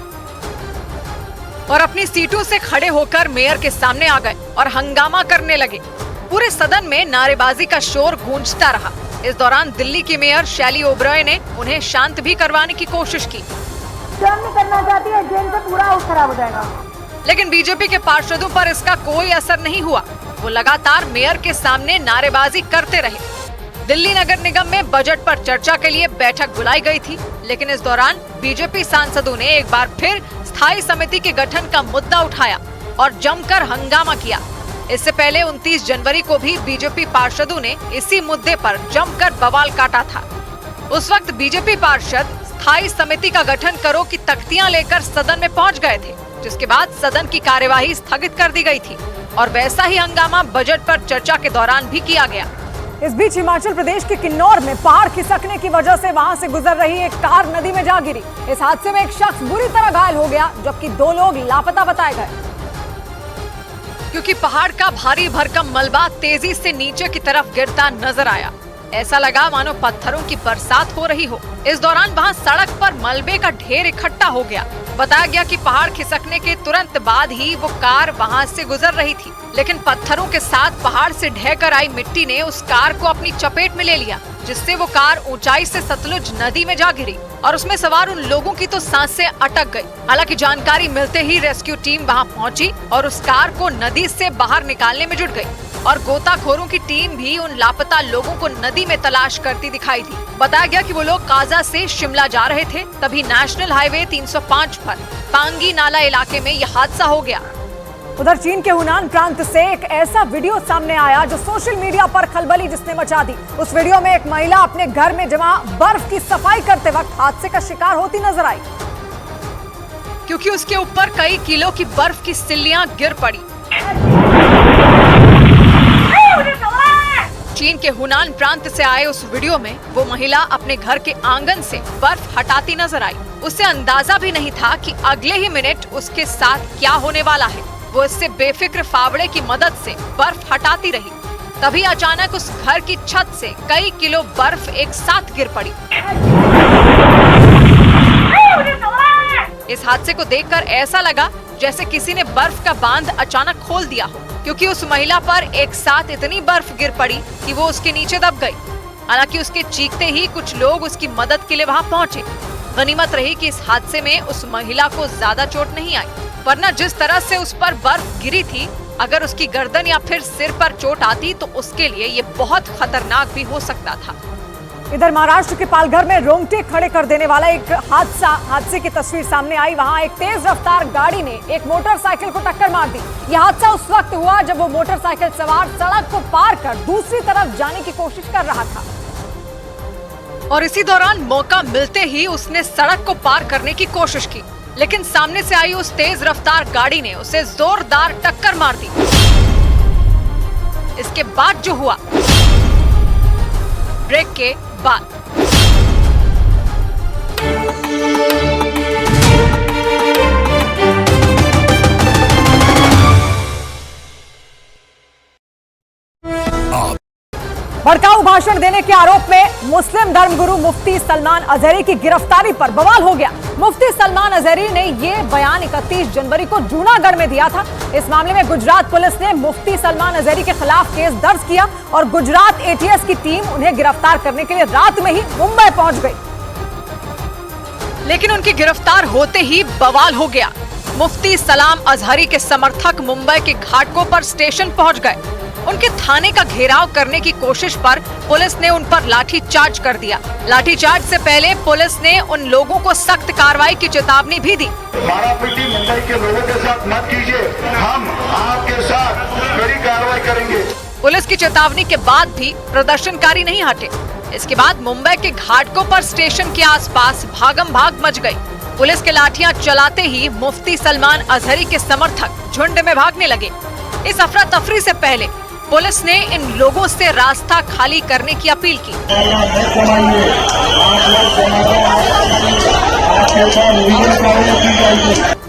और अपनी सीटों से खड़े होकर मेयर के सामने आ गए और हंगामा करने लगे। पूरे सदन में नारेबाजी का शोर गूंजता रहा। इस दौरान दिल्ली की मेयर शैली ओबरॉय ने उन्हें शांत भी करवाने की कोशिश की। नहीं करना चाहती है, जेल से पूरा हाउस खराब हो जाएगा। लेकिन बीजेपी के पार्षदों पर इसका कोई असर नहीं हुआ। वो लगातार मेयर के सामने नारेबाजी करते रहे। दिल्ली नगर निगम में बजट पर चर्चा के लिए बैठक बुलाई गई थी, लेकिन इस दौरान बीजेपी सांसदों ने एक बार फिर स्थायी समिति के गठन का मुद्दा उठाया और जमकर हंगामा किया। इससे पहले 29 जनवरी को भी बीजेपी पार्षदों ने इसी मुद्दे पर जमकर बवाल काटा था। उस वक्त बीजेपी पार्षद स्थायी समिति का गठन करो की तख्तियां लेकर सदन में पहुंच गए थे, जिसके बाद सदन की कार्यवाही स्थगित कर दी गई थी और वैसा ही हंगामा बजट पर चर्चा के दौरान भी किया गया। इस बीच हिमाचल प्रदेश के किन्नौर में पहाड़ खिसकने की वजह से वहां से गुजर रही एक कार नदी में जा गिरी। इस हादसे में एक शख्स बुरी तरह घायल हो गया, जबकि 2 लोग लापता बताए गए। क्योंकि पहाड़ का भारी भरकम मलबा तेजी से नीचे की तरफ गिरता नजर आया। ऐसा लगा मानो पत्थरों की बरसात हो रही हो। इस दौरान वहां सड़क पर मलबे का ढेर इकट्ठा हो गया। बताया गया कि पहाड़ खिसकने के तुरंत बाद ही वो कार वहां से गुजर रही थी, लेकिन पत्थरों के साथ पहाड़ से ढहकर आई मिट्टी ने उस कार को अपनी चपेट में ले लिया, जिससे वो कार ऊंचाई से सतलुज नदी में जा गिरी और उसमें सवार उन लोगों की तो सांसें अटक गई। हालांकि जानकारी मिलते ही रेस्क्यू टीम वहां पहुंची और उस कार को नदी से बाहर निकालने में जुट गई और गोताखोरों की टीम भी उन लापता लोगों को नदी में तलाश करती दिखाई दी। बताया गया कि वो लोग काजा से शिमला जा रहे थे, तभी नेशनल हाईवे 305 पर पांगी नाला इलाके में यह हादसा हो गया। उधर चीन के हुनान प्रांत से एक ऐसा वीडियो सामने आया जो सोशल मीडिया पर खलबली जिसने मचा दी। उस वीडियो में एक महिला अपने घर में जमा बर्फ की सफाई करते वक्त हादसे का शिकार होती नजर आई, क्योंकि उसके ऊपर कई किलो की बर्फ की सिल्लियां गिर पड़ी। चीन के हुनान प्रांत से आए उस वीडियो में वो महिला अपने घर के आंगन से बर्फ हटाती नजर आई। उसे अंदाजा भी नहीं था कि अगले ही मिनट उसके साथ क्या होने वाला है। वो इससे बेफिक्र फावड़े की मदद से बर्फ हटाती रही। तभी अचानक उस घर की छत से कई किलो बर्फ एक साथ गिर पड़ी। इस हादसे को देखकर ऐसा लगा जैसे किसी ने बर्फ का बांध अचानक खोल दिया हो, क्योंकि उस महिला पर एक साथ इतनी बर्फ गिर पड़ी कि वो उसके नीचे दब गई। हालांकि उसके चीखते ही कुछ लोग उसकी मदद के लिए वहां पहुंचे। गनीमत रही कि इस हादसे में उस महिला को ज्यादा चोट नहीं आई, वरना जिस तरह से उस पर बर्फ गिरी थी, अगर उसकी गर्दन या फिर सिर पर चोट आती तो उसके लिए ये बहुत खतरनाक भी हो सकता था। इधर महाराष्ट्र के पालघर में रोंगटे खड़े कर देने वाला एक हादसे की तस्वीर सामने आई। वहां एक तेज रफ्तार गाड़ी ने एक मोटरसाइकिल को टक्कर मार दी। यह हादसा उस वक्त हुआ जब वो मोटरसाइकिल सवार सड़क को पार कर दूसरी तरफ जाने की कोशिश कर रहा था और इसी दौरान मौका मिलते ही उसने सड़क को पार करने की कोशिश की, लेकिन सामने से आई उस तेज रफ्तार गाड़ी ने उसे जोरदार टक्कर मार दी। इसके बाद जो हुआ, ब्रेक के बाद भड़काऊ भाषण देने के आरोप में मुस्लिम धर्मगुरु मुफ्ती सलमान अजहरी की गिरफ्तारी पर बवाल हो गया। मुफ्ती सलमान अजहरी ने ये बयान 31 जनवरी को जूनागढ़ में दिया था। इस मामले में गुजरात पुलिस ने मुफ्ती सलमान अजहरी के खिलाफ केस दर्ज किया और गुजरात एटीएस की टीम उन्हें गिरफ्तार करने के लिए रात में ही मुंबई पहुंच गई। लेकिन उनकी गिरफ्तार होते ही बवाल हो गया। मुफ्ती सलाम अजहरी के समर्थक मुंबई के घाटकों पर स्टेशन पहुंच गए। उनके थाने का घेराव करने की कोशिश पर पुलिस ने उन पर लाठीचार्ज कर दिया। लाठीचार्ज से पहले पुलिस ने उन लोगों को सख्त कार्रवाई की चेतावनी भी दी। मारापीटी मुंबई के लोगों के साथ मत कीजिए, हम आपके साथ कड़ी कार्रवाई करेंगे। पुलिस की चेतावनी के बाद भी प्रदर्शनकारी नहीं हटे। इसके बाद मुंबई के घाटकों पर स्टेशन के आसपास भागम भाग मच गई। पुलिस के लाठियां चलाते ही मुफ्ती सलमान अजहरी के समर्थक झुंड में भागने लगे। इस अफरा तफरी से पहले पुलिस ने इन लोगों से रास्ता खाली करने की अपील की।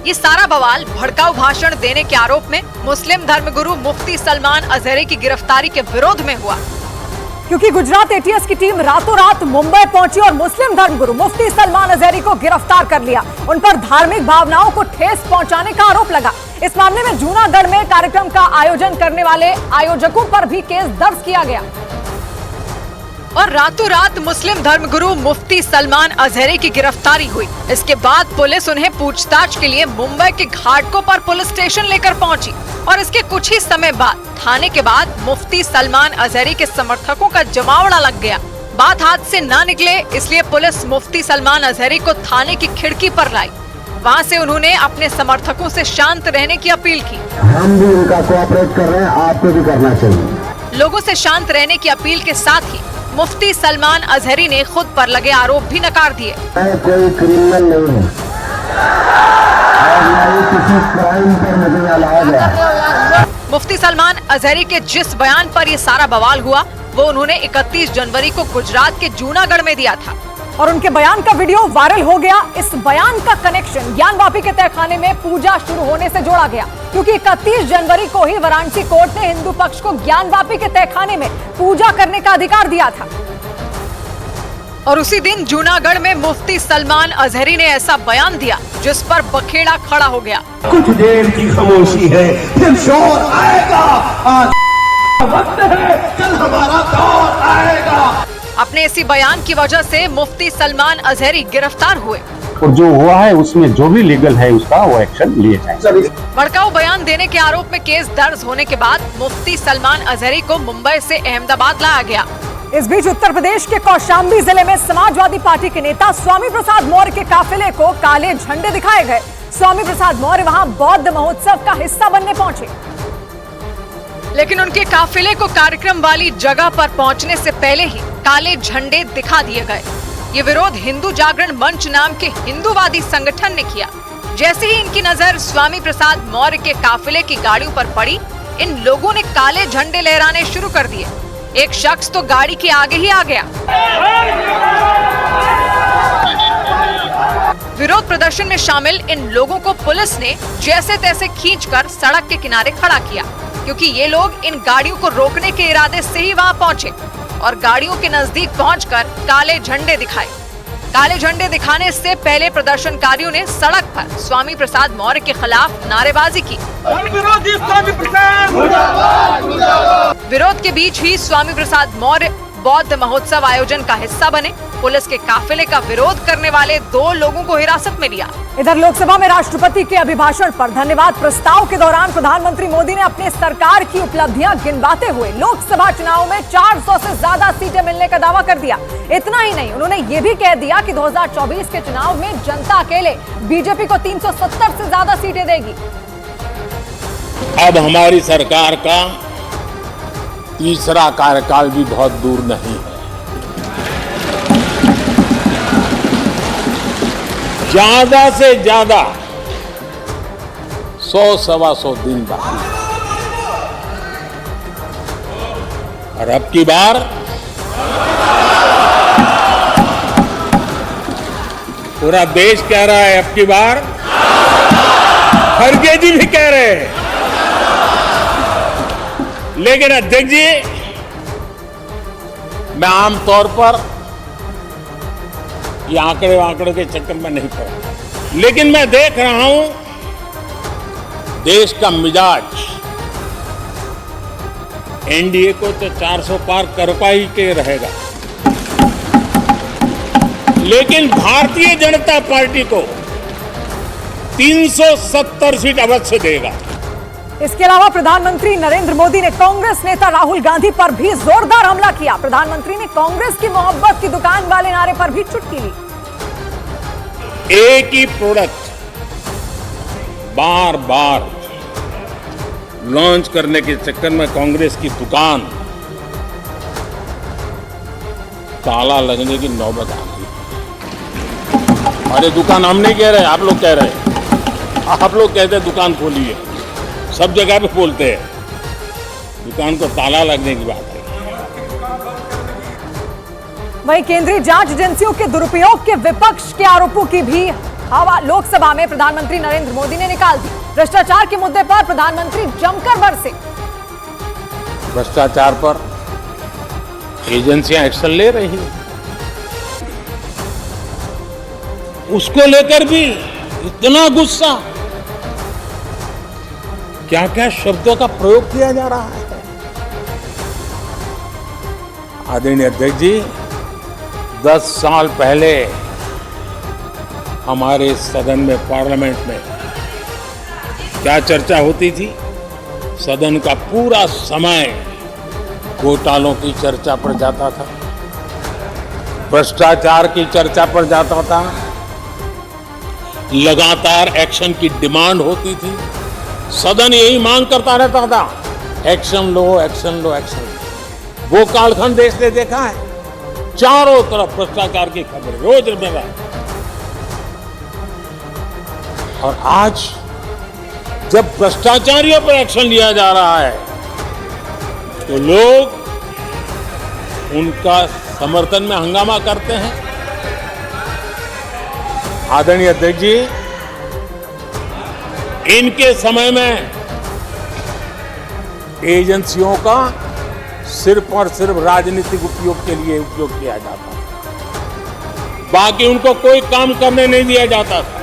ये सारा बवाल भड़काऊ भाषण देने के आरोप में मुस्लिम धर्मगुरु मुफ्ती सलमान अजहरी की गिरफ्तारी के विरोध में हुआ, क्योंकि गुजरात एटीएस की टीम रातों रात मुंबई पहुंची और मुस्लिम धर्मगुरु मुफ्ती सलमान अजहरी को गिरफ्तार कर लिया। उन पर धार्मिक भावनाओं को ठेस पहुंचाने का आरोप लगा। इस मामले में जूनागढ़ में कार्यक्रम का आयोजन करने वाले आयोजकों पर भी केस दर्ज किया गया और रातों रात मुस्लिम धर्मगुरु मुफ्ती सलमान अजहरी की गिरफ्तारी हुई। इसके बाद पुलिस उन्हें पूछताछ के लिए मुंबई के घाटकों पर पुलिस स्टेशन लेकर पहुंची और इसके कुछ ही समय बाद थाने के बाद मुफ्ती सलमान अजहरी के समर्थकों का जमावड़ा लग गया। बात हाथ से ना निकले इसलिए पुलिस मुफ्ती सलमान अजहरी को थाने की खिड़की पर लाई। वहां से उन्होंने अपने समर्थकों से शांत रहने की अपील की। हम भी उनका कोऑपरेट कर रहे हैं, आपको भी करना चाहिए। लोगों से शांत रहने की अपील के साथ ही मुफ्ती सलमान अजहरी ने खुद पर लगे आरोप भी नकार दिए। मैं कोई क्रिमिनल नहीं हूँ और मैं किसी क्राइम पर मुझे यहाँ लाया गया। मुफ्ती सलमान अजहरी के जिस बयान पर ये सारा बवाल हुआ वो उन्होंने 31 जनवरी को गुजरात के जूनागढ़ में दिया था और उनके बयान का वीडियो वायरल हो गया। इस बयान का कनेक्शन ज्ञानवापी के तहखाने में पूजा शुरू होने से जोड़ा गया, क्योंकि 31 जनवरी को ही वाराणसी कोर्ट ने हिंदू पक्ष को ज्ञानवापी के तहखाने में पूजा करने का अधिकार दिया था और उसी दिन जूनागढ़ में मुफ्ती सलमान अजहरी ने ऐसा बयान दिया जिस पर बखेड़ा खड़ा हो गया। कुछ देर की खामोशी है, फिर शोर आएगा। आज वक्त है, कल हमारा दौर आएगा। अपने इसी बयान की वजह से मुफ्ती सलमान अजहरी गिरफ्तार हुए और जो हुआ है उसमें जो भी लीगल है उसका वो एक्शन लिए जाएंगे। भड़काऊ बयान देने के आरोप में केस दर्ज होने के बाद मुफ्ती सलमान अजहरी को मुंबई से अहमदाबाद लाया गया। इस बीच उत्तर प्रदेश के कौशाम्बी जिले में समाजवादी पार्टी के नेता स्वामी प्रसाद मौर्य के काफिले को काले झंडे दिखाए गए। स्वामी प्रसाद मौर्य वहां बौद्ध महोत्सव का हिस्सा बनने पहुंचे, लेकिन उनके काफिले को कार्यक्रम वाली जगह पर पहुंचने से पहले ही काले झंडे दिखा दिए गए। ये विरोध हिंदू जागरण मंच नाम के हिंदूवादी संगठन ने किया। जैसे ही इनकी नजर स्वामी प्रसाद मौर्य के काफिले की गाड़ियों पर पड़ी, इन लोगों ने काले झंडे लहराने शुरू कर दिए। एक शख्स तो गाड़ी के आगे ही आ गया। विरोध प्रदर्शन में शामिल इन लोगों को पुलिस ने जैसे तैसे खींचकर सड़क के किनारे खड़ा किया, क्योंकि ये लोग इन गाड़ियों को रोकने के इरादे से ही वहां पहुंचे और गाड़ियों के नजदीक पहुंचकर काले झंडे दिखाए। काले झंडे दिखाने से पहले प्रदर्शनकारियों ने सड़क पर स्वामी प्रसाद मौर्य के खिलाफ नारेबाजी की। विरोध के बीच ही स्वामी प्रसाद मौर्य बौद्ध महोत्सव आयोजन का हिस्सा बने। पुलिस के काफिले का विरोध करने वाले 2 लोगों को हिरासत में लिया। इधर लोकसभा में राष्ट्रपति के अभिभाषण पर धन्यवाद प्रस्ताव के दौरान प्रधानमंत्री मोदी ने अपनी सरकार की उपलब्धियां गिनवाते हुए लोकसभा चुनाव में 400 से ज्यादा सीटें मिलने का दावा कर दिया। इतना ही नहीं, उन्होंने ये भी कह दिया कि 2024 के चुनाव में जनता अकेले बीजेपी को 370 से ज्यादा सीटें देगी। अब हमारी सरकार का तीसरा कार्यकाल भी बहुत दूर नहीं है। ज्यादा से ज्यादा 100-125 दिन बाकी है और अब की बार पूरा देश कह रहा है, अब की बार खड़गे जी भी कह रहे हैं। लेकिन अध्यक्ष जी, मैं आमतौर पर ये आंकड़े के चक्कर में नहीं पड़ा। लेकिन मैं देख रहा हूं देश का मिजाज एनडीए को तो 400 पार कर पाई के रहेगा, लेकिन भारतीय जनता पार्टी को 370 सीट अवश्य देगा। इसके अलावा प्रधानमंत्री नरेंद्र मोदी ने कांग्रेस नेता राहुल गांधी पर भी जोरदार हमला किया। प्रधानमंत्री ने कांग्रेस की मोहब्बत की दुकान वाले नारे पर भी चुटकी ली। एक ही प्रोडक्ट बार बार लॉन्च करने के चक्कर में कांग्रेस की दुकान ताला लगने की नौबत आ गई। अरे दुकान हम नहीं कह रहे, आप लोग कह रहे हैं। आप लोग कहते हैं दुकान खोली है, सब जगह पे बोलते हैं, दुकान को ताला लगने की बात है। वहीं केंद्रीय जांच एजेंसियों के दुरुपयोग के विपक्ष के आरोपों की भी हवा लोकसभा में प्रधानमंत्री नरेंद्र मोदी ने निकाल दी। भ्रष्टाचार के मुद्दे पर प्रधानमंत्री जमकर बरसे। भ्रष्टाचार पर एजेंसियां एक्शन ले रही हैं, उसको लेकर भी इतना गुस्सा, क्या क्या शब्दों का प्रयोग किया जा रहा है। आदरणीय अध्यक्ष जी, 10 साल पहले हमारे सदन में, पार्लियामेंट में क्या चर्चा होती थी? सदन का पूरा समय घोटालों की चर्चा पर जाता था, भ्रष्टाचार की चर्चा पर जाता था, लगातार एक्शन की डिमांड होती थी। सदन यही मांग करता रहता था, एक्शन लो, एक्शन लो, एक्शन लो। वो कालखंड देश ने देखा है, चारों तरफ भ्रष्टाचार की खबरें रोज मिल रहा है। और आज जब भ्रष्टाचारियों पर एक्शन लिया जा रहा है तो लोग उनका समर्थन में हंगामा करते हैं। आदरणीय अध्यक्ष जी, इनके समय में एजेंसियों का सिर्फ और सिर्फ राजनीतिक उपयोग के लिए उपयोग किया जाता था, बाकी उनको कोई काम करने नहीं दिया जाता था।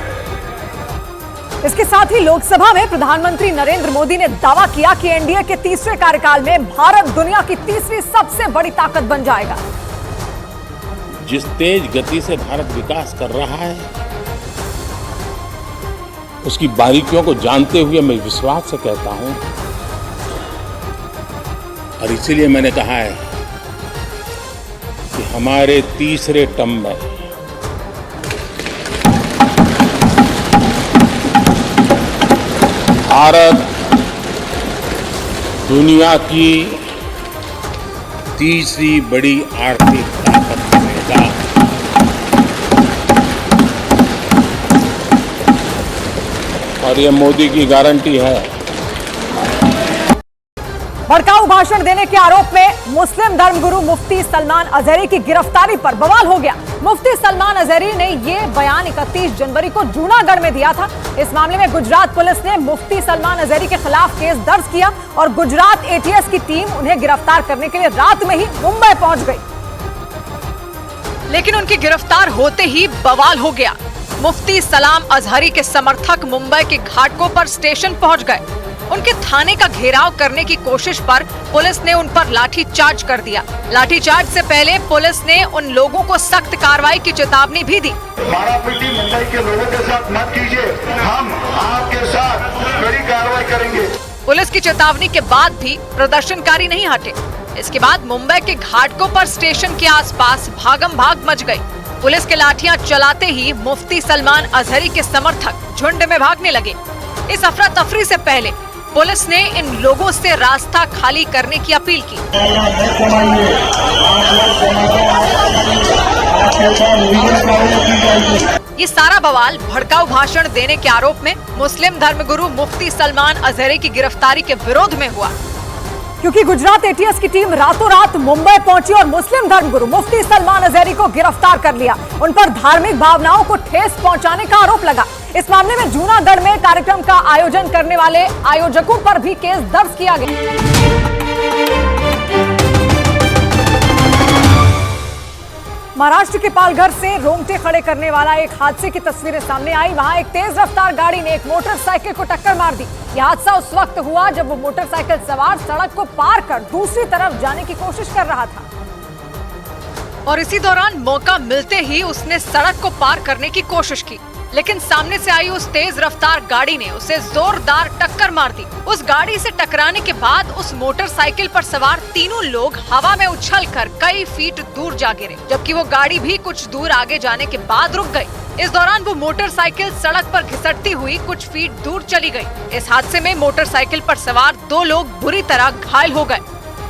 इसके साथ ही लोकसभा में प्रधानमंत्री नरेंद्र मोदी ने दावा किया कि एनडीए के तीसरे कार्यकाल में भारत दुनिया की तीसरी सबसे बड़ी ताकत बन जाएगा। जिस तेज गति से भारत विकास कर रहा है, उसकी बारीकियों को जानते हुए मैं विश्वास से कहता हूं, और इसीलिए मैंने कहा है कि हमारे तीसरे टर्म में भारत दुनिया की तीसरी बड़ी आर्थिक ताकत बनेगा। और ये मोदी की गारंटी है। भड़काऊ भाषण देने के आरोप में मुस्लिम धर्मगुरु मुफ्ती सलमान अजहरी की गिरफ्तारी पर बवाल हो गया। मुफ्ती सलमान अजहरी ने यह बयान 31 जनवरी को जूनागढ़ में दिया था। इस मामले में गुजरात पुलिस ने मुफ्ती सलमान अजहरी के खिलाफ केस दर्ज किया और गुजरात एटीएस की टीम उन्हें गिरफ्तार करने के लिए रात में ही मुंबई पहुंच गई। लेकिन उनकी गिरफ्तार होते ही बवाल हो गया। मुफ्ती सलाम अजहरी के समर्थक मुंबई के घाटकों पर स्टेशन पहुंच गए। उनके थाने का घेराव करने की कोशिश पर पुलिस ने उन पर लाठीचार्ज कर दिया। लाठीचार्ज से पहले पुलिस ने उन लोगों को सख्त कार्रवाई की चेतावनी भी दी। मारापीटी मुंबई के लोगों के साथ मत कीजिए, हम आपके साथ कड़ी कार्रवाई करेंगे। पुलिस की चेतावनी के बाद भी प्रदर्शनकारी नहीं हटे। इसके बाद मुंबई के घाटकों पर स्टेशन के आसपास भागम भाग मच गई। पुलिस के लाठियां चलाते ही मुफ्ती सलमान अजहरी के समर्थक झुंड में भागने लगे। इस अफरा तफरी से पहले पुलिस ने इन लोगों से रास्ता खाली करने की अपील की। ये सारा बवाल भड़काऊ भाषण देने के आरोप में मुस्लिम धर्मगुरु मुफ्ती सलमान अजहरी की गिरफ्तारी के विरोध में हुआ, क्योंकि गुजरात एटीएस की टीम रातों रात मुंबई पहुंची और मुस्लिम धर्मगुरु मुफ्ती सलमान अजहरी को गिरफ्तार कर लिया। उन पर धार्मिक भावनाओं को ठेस पहुंचाने का आरोप लगा। इस मामले में जूनागढ़ में कार्यक्रम का आयोजन करने वाले आयोजकों पर भी केस दर्ज किया गया। महाराष्ट्र के पालघर से रोंगटे खड़े करने वाला एक हादसे की तस्वीरें सामने आई। वहां एक तेज रफ्तार गाड़ी ने एक मोटरसाइकिल को टक्कर मार दी। यह हादसा उस वक्त हुआ जब वो मोटरसाइकिल सवार सड़क को पार कर दूसरी तरफ जाने की कोशिश कर रहा था और इसी दौरान मौका मिलते ही उसने सड़क को पार करने की कोशिश की, लेकिन सामने से आई उस तेज रफ्तार गाड़ी ने उसे जोरदार टक्कर मार दी। उस गाड़ी से टकराने के बाद उस मोटरसाइकिल पर सवार तीनों लोग हवा में उछलकर कई फीट दूर जा गिरे, जबकि वो गाड़ी भी कुछ दूर आगे जाने के बाद रुक गई। इस दौरान वो मोटरसाइकिल सड़क पर घिसटती हुई कुछ फीट दूर चली गई। इस हादसे में मोटरसाइकिल पर सवार 2 लोग बुरी तरह घायल हो गए।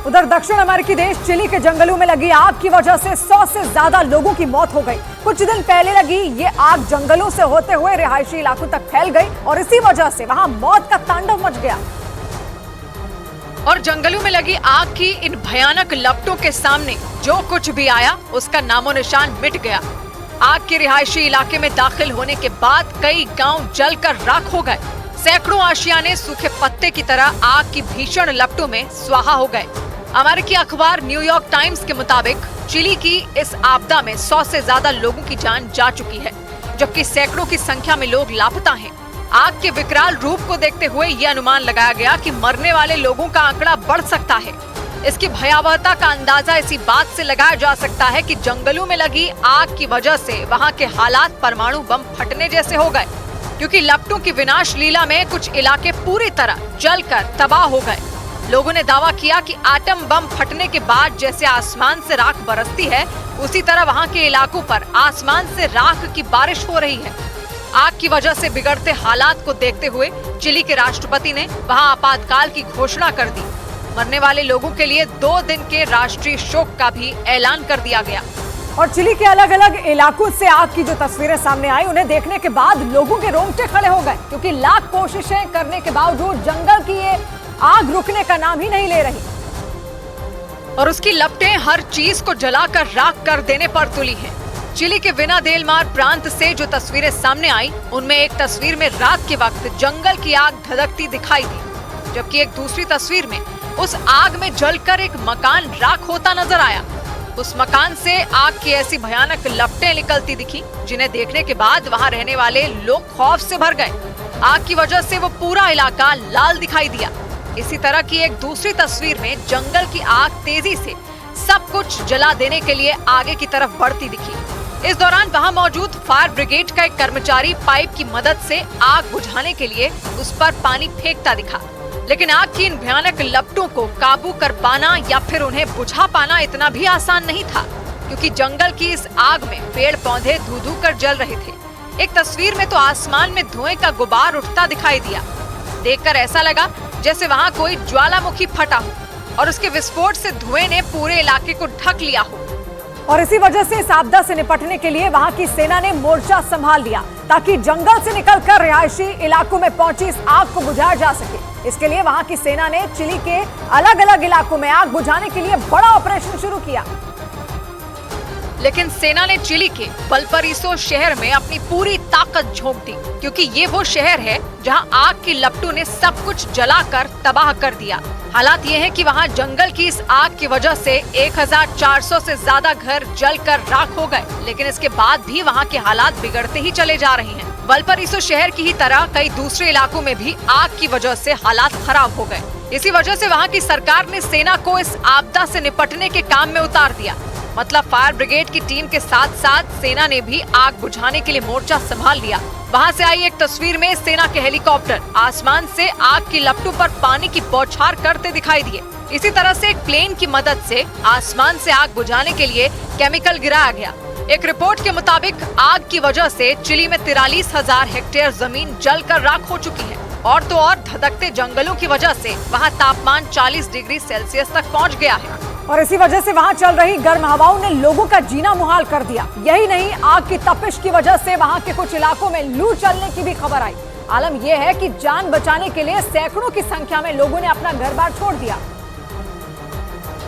उधर दक्षिण अमेरिकी देश चिली के जंगलों में लगी आग की वजह से 100 से ज्यादा लोगों की मौत हो गई। कुछ दिन पहले लगी ये आग जंगलों से होते हुए रिहायशी इलाकों तक फैल गई और इसी वजह से वहां मौत का तांडव मच गया। और जंगलों में लगी आग की इन भयानक लपटों के सामने जो कुछ भी आया उसका नामो निशान मिट गया। आग के रिहायशी इलाके में दाखिल होने के बाद कई गांव जलकर राख हो गए। सैकड़ों आशियाने सूखे पत्ते की तरह आग की भीषण लपटों में स्वाहा हो गए। अमेरिकी अखबार न्यूयॉर्क टाइम्स के मुताबिक चिली की इस आपदा में 100 से ज्यादा लोगों की जान जा चुकी है, जबकि सैकड़ों की संख्या में लोग लापता हैं। आग के विकराल रूप को देखते हुए यह अनुमान लगाया गया कि मरने वाले लोगों का आंकड़ा बढ़ सकता है। इसकी भयावहता का अंदाजा इसी बात से लगाया जा सकता है कि जंगलों में लगी आग की वजह से वहां के हालात परमाणु बम फटने जैसे हो गए, क्योंकि लपटों की विनाश लीला में कुछ इलाके पूरी तरह जलकर तबाह हो गए। लोगों ने दावा किया कि एटम बम फटने के बाद जैसे आसमान से राख बरसती है, उसी तरह वहां के इलाकों पर आसमान से राख की बारिश हो रही है। आग की वजह से बिगड़ते हालात को देखते हुए चिली के राष्ट्रपति ने वहां आपातकाल की घोषणा कर दी। मरने वाले लोगों के लिए 2 दिन के राष्ट्रीय शोक का भी ऐलान कर दिया गया। और चिली के अलग अलग इलाकों से आग की जो तस्वीरें सामने आई, उन्हें देखने के बाद लोगों के रोंगटे खड़े हो गए, क्योंकि लाख कोशिशें करने के बावजूद जंगल की ये आग रुकने का नाम ही नहीं ले रही और उसकी लपटें हर चीज को जलाकर राख कर देने पर तुली हैं। चिली के विना देलमार प्रांत से जो तस्वीरें सामने आई, उनमें एक तस्वीर में रात के वक्त जंगल की आग धधकती दिखाई दी, जबकि एक दूसरी तस्वीर में उस आग में जलकर एक मकान राख होता नजर आया। उस मकान से आग की ऐसी भयानक लपटें निकलती दिखी, जिन्हें देखने के बाद वहां रहने वाले लोग खौफ से भर गए। आग की वजह से वो पूरा इलाका लाल दिखाई दिया। इसी तरह की एक दूसरी तस्वीर में जंगल की आग तेजी से सब कुछ जला देने के लिए आगे की तरफ बढ़ती दिखी। इस दौरान वहां मौजूद फायर ब्रिगेड का एक कर्मचारी पाइप की मदद से आग बुझाने के लिए उस पर पानी फेंकता दिखा, लेकिन आग की इन भयानक लपटों को काबू कर पाना या फिर उन्हें बुझा पाना इतना भी आसान नहीं था, क्योंकि जंगल की इस आग में पेड़ पौधे धू धू कर जल रहे थे। एक तस्वीर में तो आसमान में धुएं का गुबार उठता दिखाई दिया। देखकर ऐसा लगा जैसे वहां कोई ज्वालामुखी फटा हो और उसके विस्फोट से धुएं ने पूरे इलाके को ढक लिया हो। और इसी वजह से इस आपदा से निपटने के लिए वहां की सेना ने मोर्चा संभाल लिया, ताकि जंगल से निकलकर रिहायशी इलाकों में पहुंची इस आग को बुझाया जा सके। इसके लिए वहां की सेना ने चिली के अलग अलग इलाकों में आग बुझाने के लिए बड़ा ऑपरेशन शुरू किया। लेकिन सेना ने चिली के वल्पराइसो शहर में अपनी पूरी ताकत झोंक दी, क्योंकि ये वो शहर है जहां आग की लपटों ने सब कुछ जलाकर तबाह कर दिया। हालात ये है कि वहां जंगल की इस आग की वजह से 1400 से ज्यादा घर जलकर राख हो गए, लेकिन इसके बाद भी वहां के हालात बिगड़ते ही चले जा रहे हैं। वल्पराइसो शहर की ही तरह कई दूसरे इलाकों में भी आग की वजह से हालात खराब हो गए। इसी वजह से वहां की सरकार ने सेना को इस आपदा से निपटने के काम में उतार दिया। मतलब फायर ब्रिगेड की टीम के साथ साथ सेना ने भी आग बुझाने के लिए मोर्चा संभाल लिया। वहां से आई एक तस्वीर में सेना के हेलीकॉप्टर आसमान से आग की लपटों पर पानी की बौछार करते दिखाई दिए। इसी तरह से एक प्लेन की मदद से आसमान से आग बुझाने के लिए केमिकल गिराया गया। एक रिपोर्ट के मुताबिक आग की वजह से चिली में 43,000 हेक्टेयर जमीन जलकर राख हो चुकी है। और तो और धधकते जंगलों की वजह से वहाँ तापमान 40 डिग्री सेल्सियस तक पहुँच गया है। और इसी वजह से वहां चल रही गर्म हवाओं ने लोगों का जीना मुहाल कर दिया। यही नहीं, आग की तपिश की वजह से वहां के कुछ इलाकों में लू चलने की भी खबर आई। आलम यह है कि जान बचाने के लिए सैकड़ों की संख्या में लोगों ने अपना घर बार छोड़ दिया,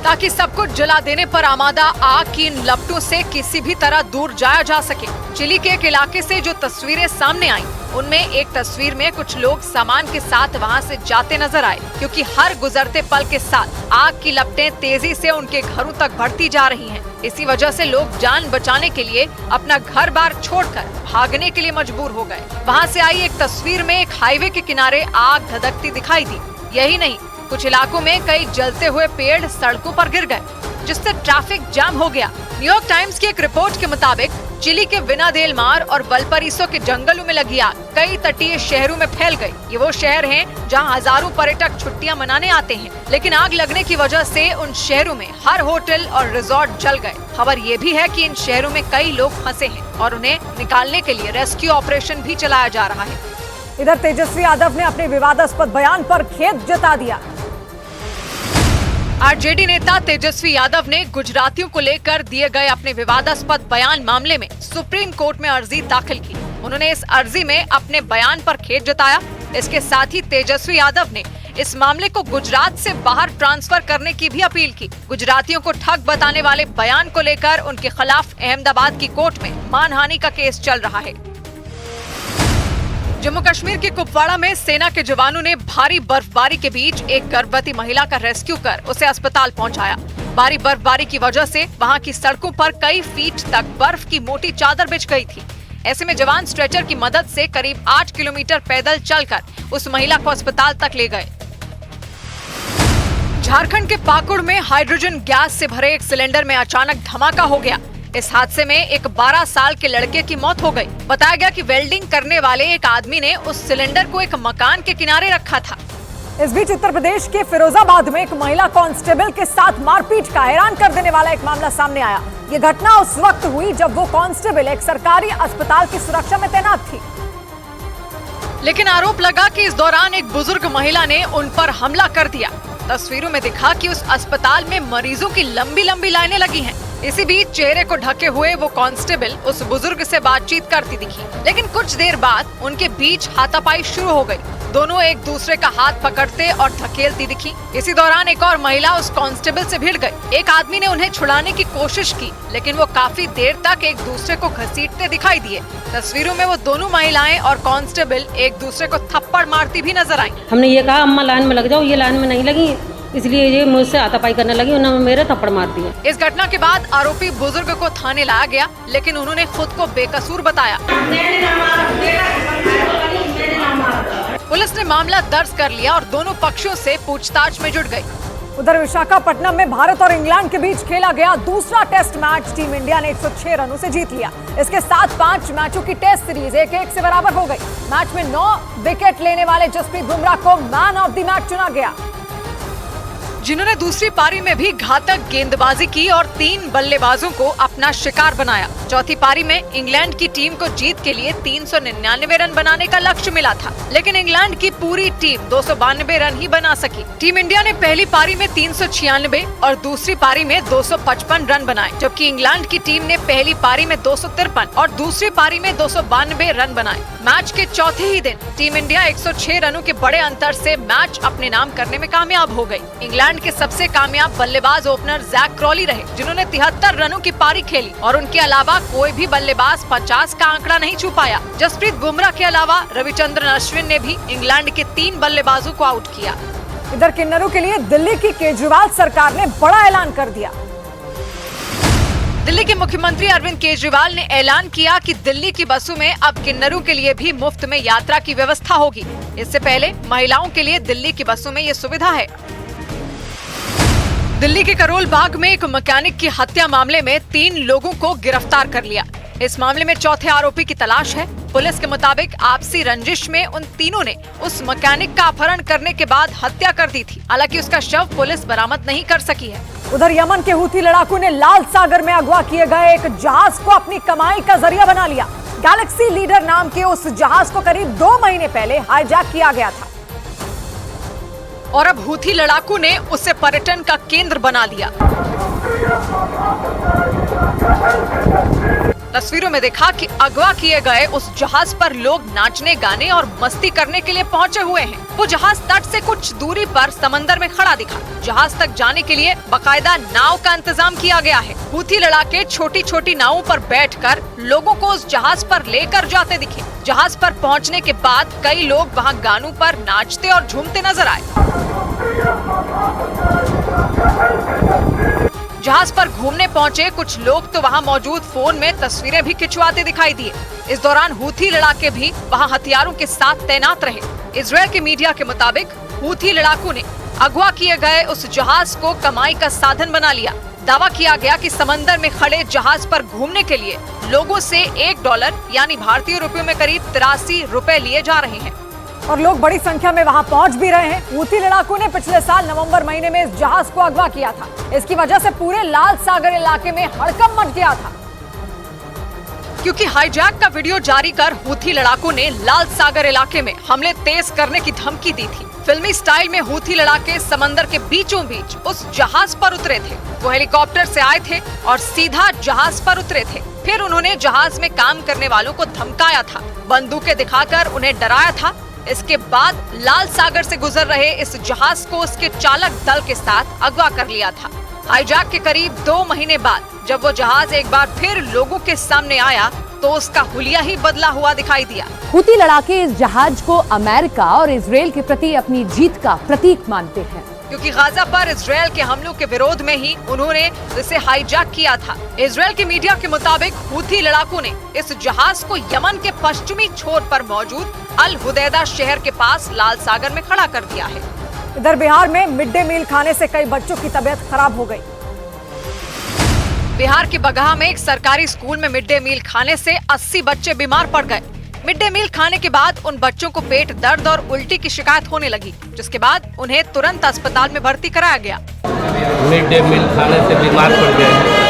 ताकि सब कुछ जला देने पर आमादा आग की इन लपटों से किसी भी तरह दूर जाया जा सके। चिली के एक इलाके से जो तस्वीरें सामने आई, उनमें एक तस्वीर में कुछ लोग सामान के साथ वहां से जाते नजर आए, क्योंकि हर गुजरते पल के साथ आग की लपटें तेजी से उनके घरों तक बढ़ती जा रही हैं। इसी वजह से लोग जान बचाने के लिए अपना घर बार छोड़कर भागने के लिए मजबूर हो गए। वहां से आई एक तस्वीर में एक हाईवे के किनारे आग धधकती दिखाई दी। यही नहीं, कुछ इलाकों में कई जलते हुए पेड़ सड़कों पर गिर गए, जिससे ट्रैफिक जाम हो गया। न्यूयॉर्क टाइम्स की एक रिपोर्ट के मुताबिक चिली के विना देल मार और वल्पराइसो के जंगलों में लगी आग कई तटीय शहरों में फैल गई। ये वो शहर हैं जहां हजारों पर्यटक छुट्टियां मनाने आते हैं, लेकिन आग लगने की वजह से उन शहरों में हर होटल और रिजॉर्ट जल गए। खबर ये भी है कि इन शहरों में कई लोग फंसे हैं और उन्हें निकालने के लिए रेस्क्यू ऑपरेशन भी चलाया जा रहा है। इधर तेजस्वी यादव ने अपने विवादास्पद बयान पर खेद जता दिया। आरजेडी नेता तेजस्वी यादव ने गुजरातियों को लेकर दिए गए अपने विवादास्पद बयान मामले में सुप्रीम कोर्ट में अर्जी दाखिल की। उन्होंने इस अर्जी में अपने बयान पर खेद जताया। इसके साथ ही तेजस्वी यादव ने इस मामले को गुजरात से बाहर ट्रांसफर करने की भी अपील की। गुजरातियों को ठग बताने वाले बयान को लेकर उनके खिलाफ अहमदाबाद की कोर्ट में मानहानि का केस चल रहा है। जम्मू कश्मीर के कुपवाड़ा में सेना के जवानों ने भारी बर्फबारी के बीच एक गर्भवती महिला का रेस्क्यू कर उसे अस्पताल पहुंचाया। भारी बर्फबारी की वजह से वहां की सड़कों पर कई फीट तक बर्फ की मोटी चादर बिछ गई थी। ऐसे में जवान स्ट्रेचर की मदद से करीब 8 किलोमीटर पैदल चलकर उस महिला को अस्पताल तक ले गए। झारखंड के पाकुड़ में हाइड्रोजन गैस से भरे एक सिलेंडर में अचानक धमाका हो गया। इस हादसे में एक 12 साल के लड़के की मौत हो गई। बताया गया कि वेल्डिंग करने वाले एक आदमी ने उस सिलेंडर को एक मकान के किनारे रखा था। इस बीच उत्तर प्रदेश के फिरोजाबाद में एक महिला कांस्टेबल के साथ मारपीट का हैरान कर देने वाला एक मामला सामने आया। ये घटना उस वक्त हुई जब वो कांस्टेबल एक सरकारी अस्पताल की सुरक्षा में तैनात थी। लेकिन आरोप लगा कि इस दौरान एक बुजुर्ग महिला ने उन पर हमला कर दिया। तस्वीरों में दिखा कि उस अस्पताल में मरीजों की लंबी लंबी लाइनें लगी हैं। इसी बीच चेहरे को ढके हुए वो कांस्टेबल उस बुजुर्ग से बातचीत करती दिखी, लेकिन कुछ देर बाद उनके बीच हाथापाई शुरू हो गई। दोनों एक दूसरे का हाथ पकड़ते और धकेलती दिखी। इसी दौरान एक और महिला उस कांस्टेबल से भिड़ गई। एक आदमी ने उन्हें छुड़ाने की कोशिश की, लेकिन वो काफी देर तक एक दूसरे को घसीटते दिखाई दिए। तस्वीरों में वो दोनों महिलाएं और कांस्टेबल एक दूसरे को थप्पड़ मारती भी नजर आई। हमने ये कहा अम्मा लाइन में लग जाओ, ये लाइन में नहीं लगी, इसलिए ये मुझसे हाथापाई करने लगी, उन्होंने मेरे थप्पड़ मार दिए। इस घटना के बाद आरोपी बुजुर्ग को थाने लाया गया, लेकिन उन्होंने खुद को बेकसूर बताया। पुलिस ने मामला दर्ज कर लिया और दोनों पक्षों से पूछताछ में जुट गई। उधर विशाखापट्टनम में भारत और इंग्लैंड के बीच खेला गया दूसरा टेस्ट मैच टीम इंडिया ने 106 रनों से जीत लिया। इसके साथ 5 मैचों की टेस्ट सीरीज 1-1 से बराबर हो गई। मैच में 9 विकेट लेने वाले जसप्रीत बुमराह को मैन ऑफ द मैच चुना गया, जिन्होंने दूसरी पारी में भी घातक गेंदबाजी की और 3 बल्लेबाजों को अपना शिकार बनाया। चौथी पारी में इंग्लैंड की टीम को जीत के लिए 399 रन बनाने का लक्ष्य मिला था, लेकिन इंग्लैंड की पूरी टीम 292 रन ही बना सकी। टीम इंडिया ने पहली पारी में 396 और दूसरी पारी में 255 रन बनाए, जबकि इंग्लैंड की टीम ने पहली पारी में 253 और दूसरी पारी में 292 रन बनाए। मैच के चौथे ही दिन टीम इंडिया 106 रनों के बड़े अंतर से मैच अपने नाम करने में कामयाब हो गई। इंग्लैंड के सबसे कामयाब बल्लेबाज ओपनर जैक क्रॉली रहे, जिन्होंने 73 रनों की पारी खेली और उनके अलावा कोई भी बल्लेबाज 50 का आंकड़ा नहीं छू पाया। जसप्रीत बुमराह के अलावा रविचंद्रन अश्विन ने भी इंग्लैंड के 3 बल्लेबाजों को आउट किया। इधर किन्नरों के लिए दिल्ली की केजरीवाल सरकार ने बड़ा ऐलान कर दिया। दिल्ली के मुख्यमंत्री अरविंद केजरीवाल ने ऐलान किया कि दिल्ली की बसों में अब किन्नरों के लिए भी मुफ्त में यात्रा की व्यवस्था होगी। इससे पहले महिलाओं के लिए दिल्ली की बसों में ये सुविधा है। दिल्ली के करोल बाग में एक मैकेनिक की हत्या मामले में 3 लोगों को गिरफ्तार कर लिया। इस मामले में चौथे आरोपी की तलाश है। पुलिस के मुताबिक आपसी रंजिश में उन तीनों ने उस मैकेनिक का अपहरण करने के बाद हत्या कर दी थी। हालांकि उसका शव पुलिस बरामद नहीं कर सकी है। उधर यमन के हूथी लड़ाकू ने लाल सागर में अगवा किए गए एक जहाज को अपनी कमाई का जरिया बना लिया। गैलेक्सी लीडर नाम के उस जहाज को करीब 2 महीने पहले हाईजैक किया गया था और अब हूथी लड़ाकू ने उसे पर्यटन का केंद्र बना लिया। तस्वीरों में देखा कि अगवा किए गए उस जहाज पर लोग नाचने, गाने और मस्ती करने के लिए पहुंचे हुए हैं। वो जहाज तट से कुछ दूरी पर समंदर में खड़ा दिखा। जहाज तक जाने के लिए बाकायदा नाव का इंतजाम किया गया है। हूथी लड़ाके छोटी छोटी नावों पर बैठकर लोगों को उस जहाज पर लेकर जाते दिखे। जहाज पर पहुंचने के बाद कई लोग वहां गानों पर नाचते और झूमते नजर आए। जहाज पर घूमने पहुंचे कुछ लोग तो वहां मौजूद फोन में तस्वीरें भी खिंचवाते दिखाई दिए। इस दौरान हूथी लड़ाके भी वहां हथियारों के साथ तैनात रहे। इजरायल के मीडिया के मुताबिक हूथी लड़ाकों ने अगवा किए गए उस जहाज को कमाई का साधन बना लिया। दावा किया गया कि समंदर में खड़े जहाज पर घूमने के लिए लोगों से $1 यानी भारतीय रुपयों में करीब 83 रुपए लिए जा रहे हैं। और लोग बड़ी संख्या में वहां पहुंच भी रहे हैं। हूथी लड़ाकों ने पिछले साल नवंबर महीने में इस जहाज को अगवा किया था। इसकी वजह से पूरे लाल सागर इलाके में हड़कंप मच गया था, क्योंकि हाईजैक का वीडियो जारी कर हूथी लड़ाकों ने लाल सागर इलाके में हमले तेज करने की धमकी दी थी। फिल्मी स्टाइल में हूथी लड़ाके समंदर के बीचों बीच उस जहाज पर उतरे थे। वो हेलीकॉप्टर से आए थे और सीधा जहाज पर उतरे थे। फिर उन्होंने जहाज में काम करने वालों को धमकाया था, बंदूकें दिखाकर उन्हें डराया था। इसके बाद लाल सागर से गुजर रहे इस जहाज को उसके चालक दल के साथ अगवा कर लिया था। हाईजैक के करीब 2 महीने बाद जब वो जहाज एक बार फिर लोगों के सामने आया तो उसका हुलिया ही बदला हुआ दिखाई दिया। हूथी लड़ाके इस जहाज को अमेरिका और इजरायल के प्रति अपनी जीत का प्रतीक मानते हैं, क्योंकि गाजा पर इजरायल के हमलों के विरोध में ही उन्होंने इसे हाईजैक किया था। इजरायल के मीडिया के मुताबिक हूथी लड़ाकों ने इस जहाज को यमन के पश्चिमी छोर पर मौजूद अल हुदैदा शहर के पास लाल सागर में खड़ा कर दिया है। इधर बिहार में मिड डे मील खाने से कई बच्चों की तबीयत खराब हो गई। बिहार के बगहा में एक सरकारी स्कूल में मिड डे मील खाने से 80 बच्चे बीमार पड़ गए। मिड डे मील खाने के बाद उन बच्चों को पेट दर्द और उल्टी की शिकायत होने लगी, जिसके बाद उन्हें तुरंत अस्पताल में भर्ती कराया गया। मिड डे मील खाने से बीमार पड़ गए।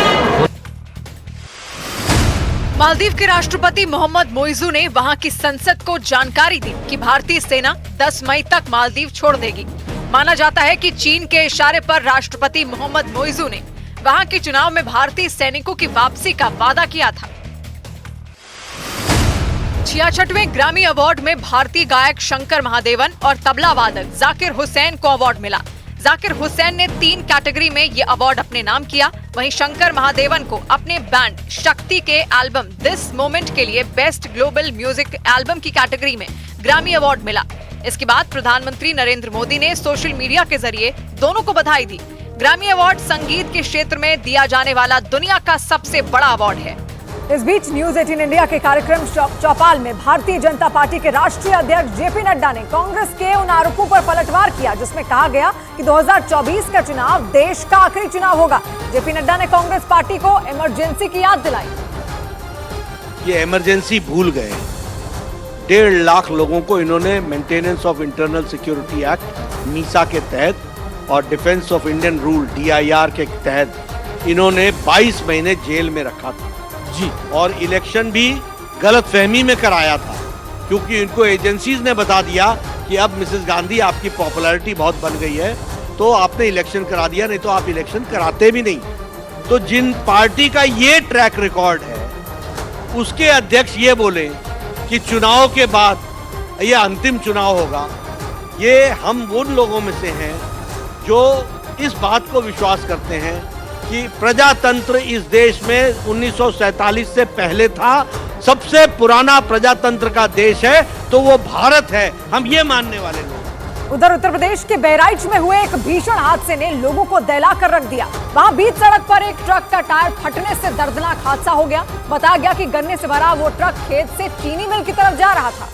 मालदीव के राष्ट्रपति मोहम्मद मोइजू ने वहां की संसद को जानकारी दी कि भारतीय सेना 10 मई तक मालदीव छोड़ देगी। माना जाता है कि चीन के इशारे पर राष्ट्रपति मोहम्मद मोइजू ने वहां के चुनाव में भारतीय सैनिकों की वापसी का वादा किया था। 66वें ग्रामी अवार्ड में भारतीय गायक शंकर महादेवन और तबला वादक जाकिर हुसैन को अवार्ड मिला। जाकिर हुसैन ने 3 कैटेगरी में ये अवार्ड अपने नाम किया। वहीं शंकर महादेवन को अपने बैंड शक्ति के एल्बम दिस मोमेंट के लिए बेस्ट ग्लोबल म्यूजिक एल्बम की कैटेगरी में ग्रामी अवार्ड मिला। इसके बाद प्रधानमंत्री नरेंद्र मोदी ने सोशल मीडिया के जरिए दोनों को बधाई दी। ग्रामी अवार्ड संगीत के क्षेत्र में दिया जाने वाला दुनिया का सबसे बड़ा अवार्ड है। इस बीच न्यूज 18 इंडिया के कार्यक्रम चौपाल में भारतीय जनता पार्टी के राष्ट्रीय अध्यक्ष जेपी नड्डा ने कांग्रेस के उन आरोपों पर पलटवार किया जिसमें कहा गया कि 2024 का चुनाव देश का आखिरी चुनाव होगा। जेपी नड्डा ने कांग्रेस पार्टी को इमरजेंसी की याद दिलाई। ये इमरजेंसी भूल गए। 1.5 लाख लोगों को इन्होंने maintenance of internal security act Misa के तहत और defence of Indian rule DIR के तहत इन्होंने 22 महीने जेल में रखा था जी। और इलेक्शन भी गलतफहमी में कराया था, क्योंकि इनको एजेंसीज ने बता दिया कि अब मिसेस गांधी आपकी पॉपुलैरिटी बहुत बन गई है तो आपने इलेक्शन करा दिया, नहीं तो आप इलेक्शन कराते भी नहीं। तो जिन पार्टी का ये ट्रैक रिकॉर्ड है उसके अध्यक्ष ये बोले कि चुनाव के बाद ये अंतिम चुनाव होगा, ये हम उन लोगों में से हैं जो इस बात को विश्वास करते हैं कि प्रजातंत्र इस देश में 1947 से पहले था। सबसे पुराना प्रजातंत्र का देश है तो वो भारत है, हम ये मानने वाले लोग। उधर उत्तर प्रदेश के बहराइच में हुए एक भीषण हादसे ने लोगों को दहला कर रख दिया। वहां बीच सड़क पर एक ट्रक का टायर फटने से दर्दनाक हादसा हो गया। बताया गया कि गन्ने से भरा वो ट्रक खेत से चीनी मिल की तरफ जा रहा था,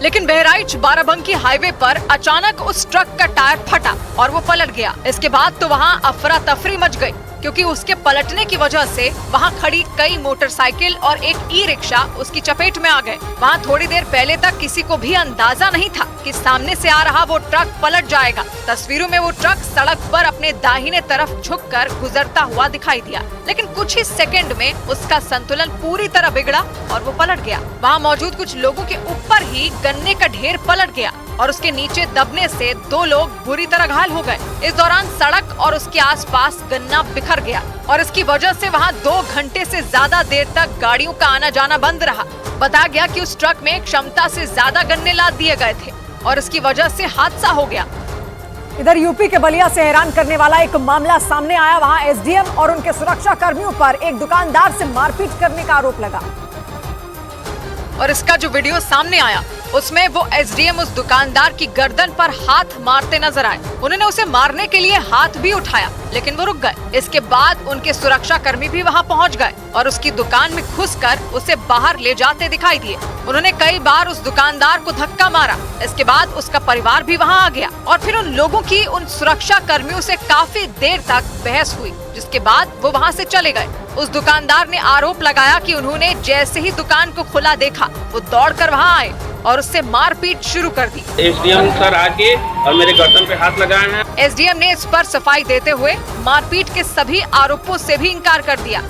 लेकिन बहराइच बाराबंकी हाईवे पर अचानक उस ट्रक का टायर फटा और वो पलट गया। इसके बाद तो वहाँ अफरा तफरी मच गई, क्योंकि उसके पलटने की वजह से वहाँ खड़ी कई मोटरसाइकिल और एक ई-रिक्शा उसकी चपेट में आ गए। वहाँ थोड़ी देर पहले तक किसी को भी अंदाजा नहीं था कि सामने से आ रहा वो ट्रक पलट जाएगा। तस्वीरों में वो ट्रक सड़क पर अपने दाहिने तरफ झुककर गुजरता हुआ दिखाई दिया, लेकिन कुछ ही सेकंड में उसका संतुलन पूरी तरह बिगड़ा और वो पलट गया। वहाँ मौजूद कुछ लोगों के ऊपर ही गन्ने का ढेर पलट गया और उसके नीचे दबने से 2 लोग बुरी तरह घायल हो गए। इस दौरान सड़क और उसके आसपास गन्ना बिखर गया और इसकी वजह से वहां 2 घंटे से ज्यादा देर तक गाड़ियों का आना जाना बंद रहा। बताया गया कि उस ट्रक में क्षमता से ज्यादा गन्ने लाद दिए गए थे और इसकी वजह से हादसा हो गया। इधर यूपी के बलिया से हैरान करने वाला एक मामला सामने आया। वहां एसडीएम और उनके सुरक्षा कर्मियों पर एक दुकानदार से मारपीट करने का आरोप लगा। और इसका जो वीडियो सामने आया उसमें वो एसडीएम उस दुकानदार की गर्दन पर हाथ मारते नजर आए। उन्होंने उसे मारने के लिए हाथ भी उठाया लेकिन वो रुक गए। इसके बाद उनके सुरक्षा कर्मी भी वहां पहुंच गए और उसकी दुकान में घुसकर उसे बाहर ले जाते दिखाई दिए। उन्होंने कई बार उस दुकानदार को धक्का मारा। इसके बाद उसका परिवार भी वहां आ गया और फिर उन लोगों की उन सुरक्षा कर्मियों से काफी देर तक बहस हुई, जिसके बाद वो वहां से चले गए। उस दुकानदार ने आरोप लगाया कि उन्होंने जैसे ही दुकान को खुला देखा वो दौड़कर वहां आए और उससे मारपीट शुरू कर दी। एसडीएम सर आके और मेरे गर्दन पे हाथ लगाए हैं। एसडीएम ने इस पर सफाई देते हुए मारपीट के सभी आरोपों से भी इंकार कर दिया।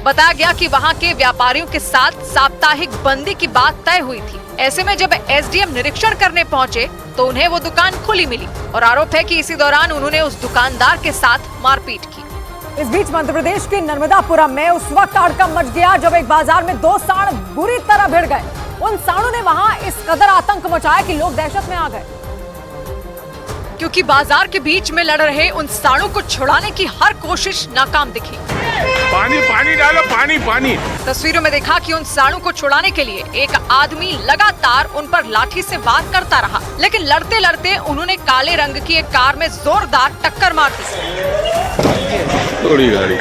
बताया गया कि वहां के व्यापारियों के साथ साप्ताहिक बंदी की बात तय हुई थी। ऐसे में जब एसडीएम निरीक्षण करने पहुंचे तो उन्हें वो दुकान खुली मिली और आरोप है कि इसी दौरान उन्होंने उस दुकानदार के साथ मारपीट की। इस बीच मध्य प्रदेश के नर्मदापुरम में उस वक्त हड़कंप मच गया जब एक बाजार में 2 सांड बुरी तरह भिड़ गए। उन सांडों ने वहां इस कदर आतंक मचाया कि लोग दहशत में आ गए, क्योंकि बाजार के बीच में लड़ रहे उन सांडों को छुड़ाने की हर कोशिश नाकाम दिखी। पानी डालो, पानी। तस्वीरों में देखा कि उन सांडों को छुड़ाने के लिए एक आदमी लगातार उन पर लाठी से वार करता रहा, लेकिन लड़ते लड़ते उन्होंने काले रंग की एक कार में जोरदार टक्कर मार दी। थोड़ी गाड़ी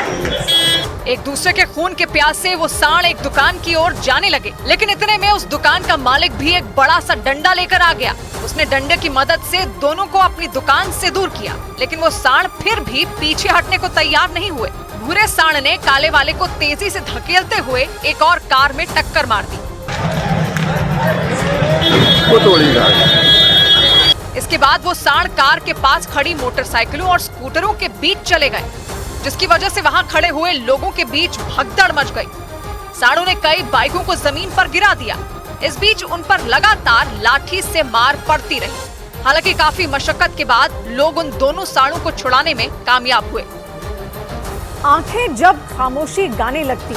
एक दूसरे के खून के प्यास से वो सांड एक दुकान की ओर जाने लगे, लेकिन इतने में उस दुकान का मालिक भी एक बड़ा सा डंडा लेकर आ गया। उसने डंडे की मदद से दोनों को अपनी दुकान से दूर किया, लेकिन वो सांड फिर भी पीछे हटने को तैयार नहीं हुए। भूरे सांड ने काले वाले को तेजी से धकेलते हुए एक और कार में टक्कर मार दी। इसके बाद वो सांड कार के पास खड़ी मोटरसाइकिलों और स्कूटरों के बीच चले गए, जिसकी वजह से वहां खड़े हुए लोगों के बीच भगदड़ मच गई। सांडों ने कई बाइकों को जमीन पर गिरा दिया। इस बीच उन पर लगातार लाठी से मार पड़ती रही। हालांकि काफी मशक्कत के बाद लोग उन दोनों सांडों को छुड़ाने में कामयाब हुए। आंखें जब खामोशी गाने लगती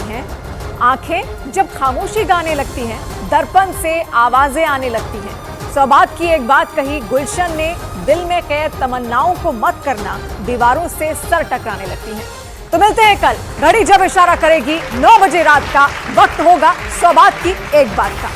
हैं, दर्पण से आवाजें आने लगती हैं। सौबात की एक बात कही गुलशन ने, दिल में कैद तमन्नाओं को मत करना, दीवारों से सर टकराने लगती हैं। तो मिलते हैं कल, घड़ी जब इशारा करेगी 9 बजे रात का, वक्त होगा सौबात की एक बात का।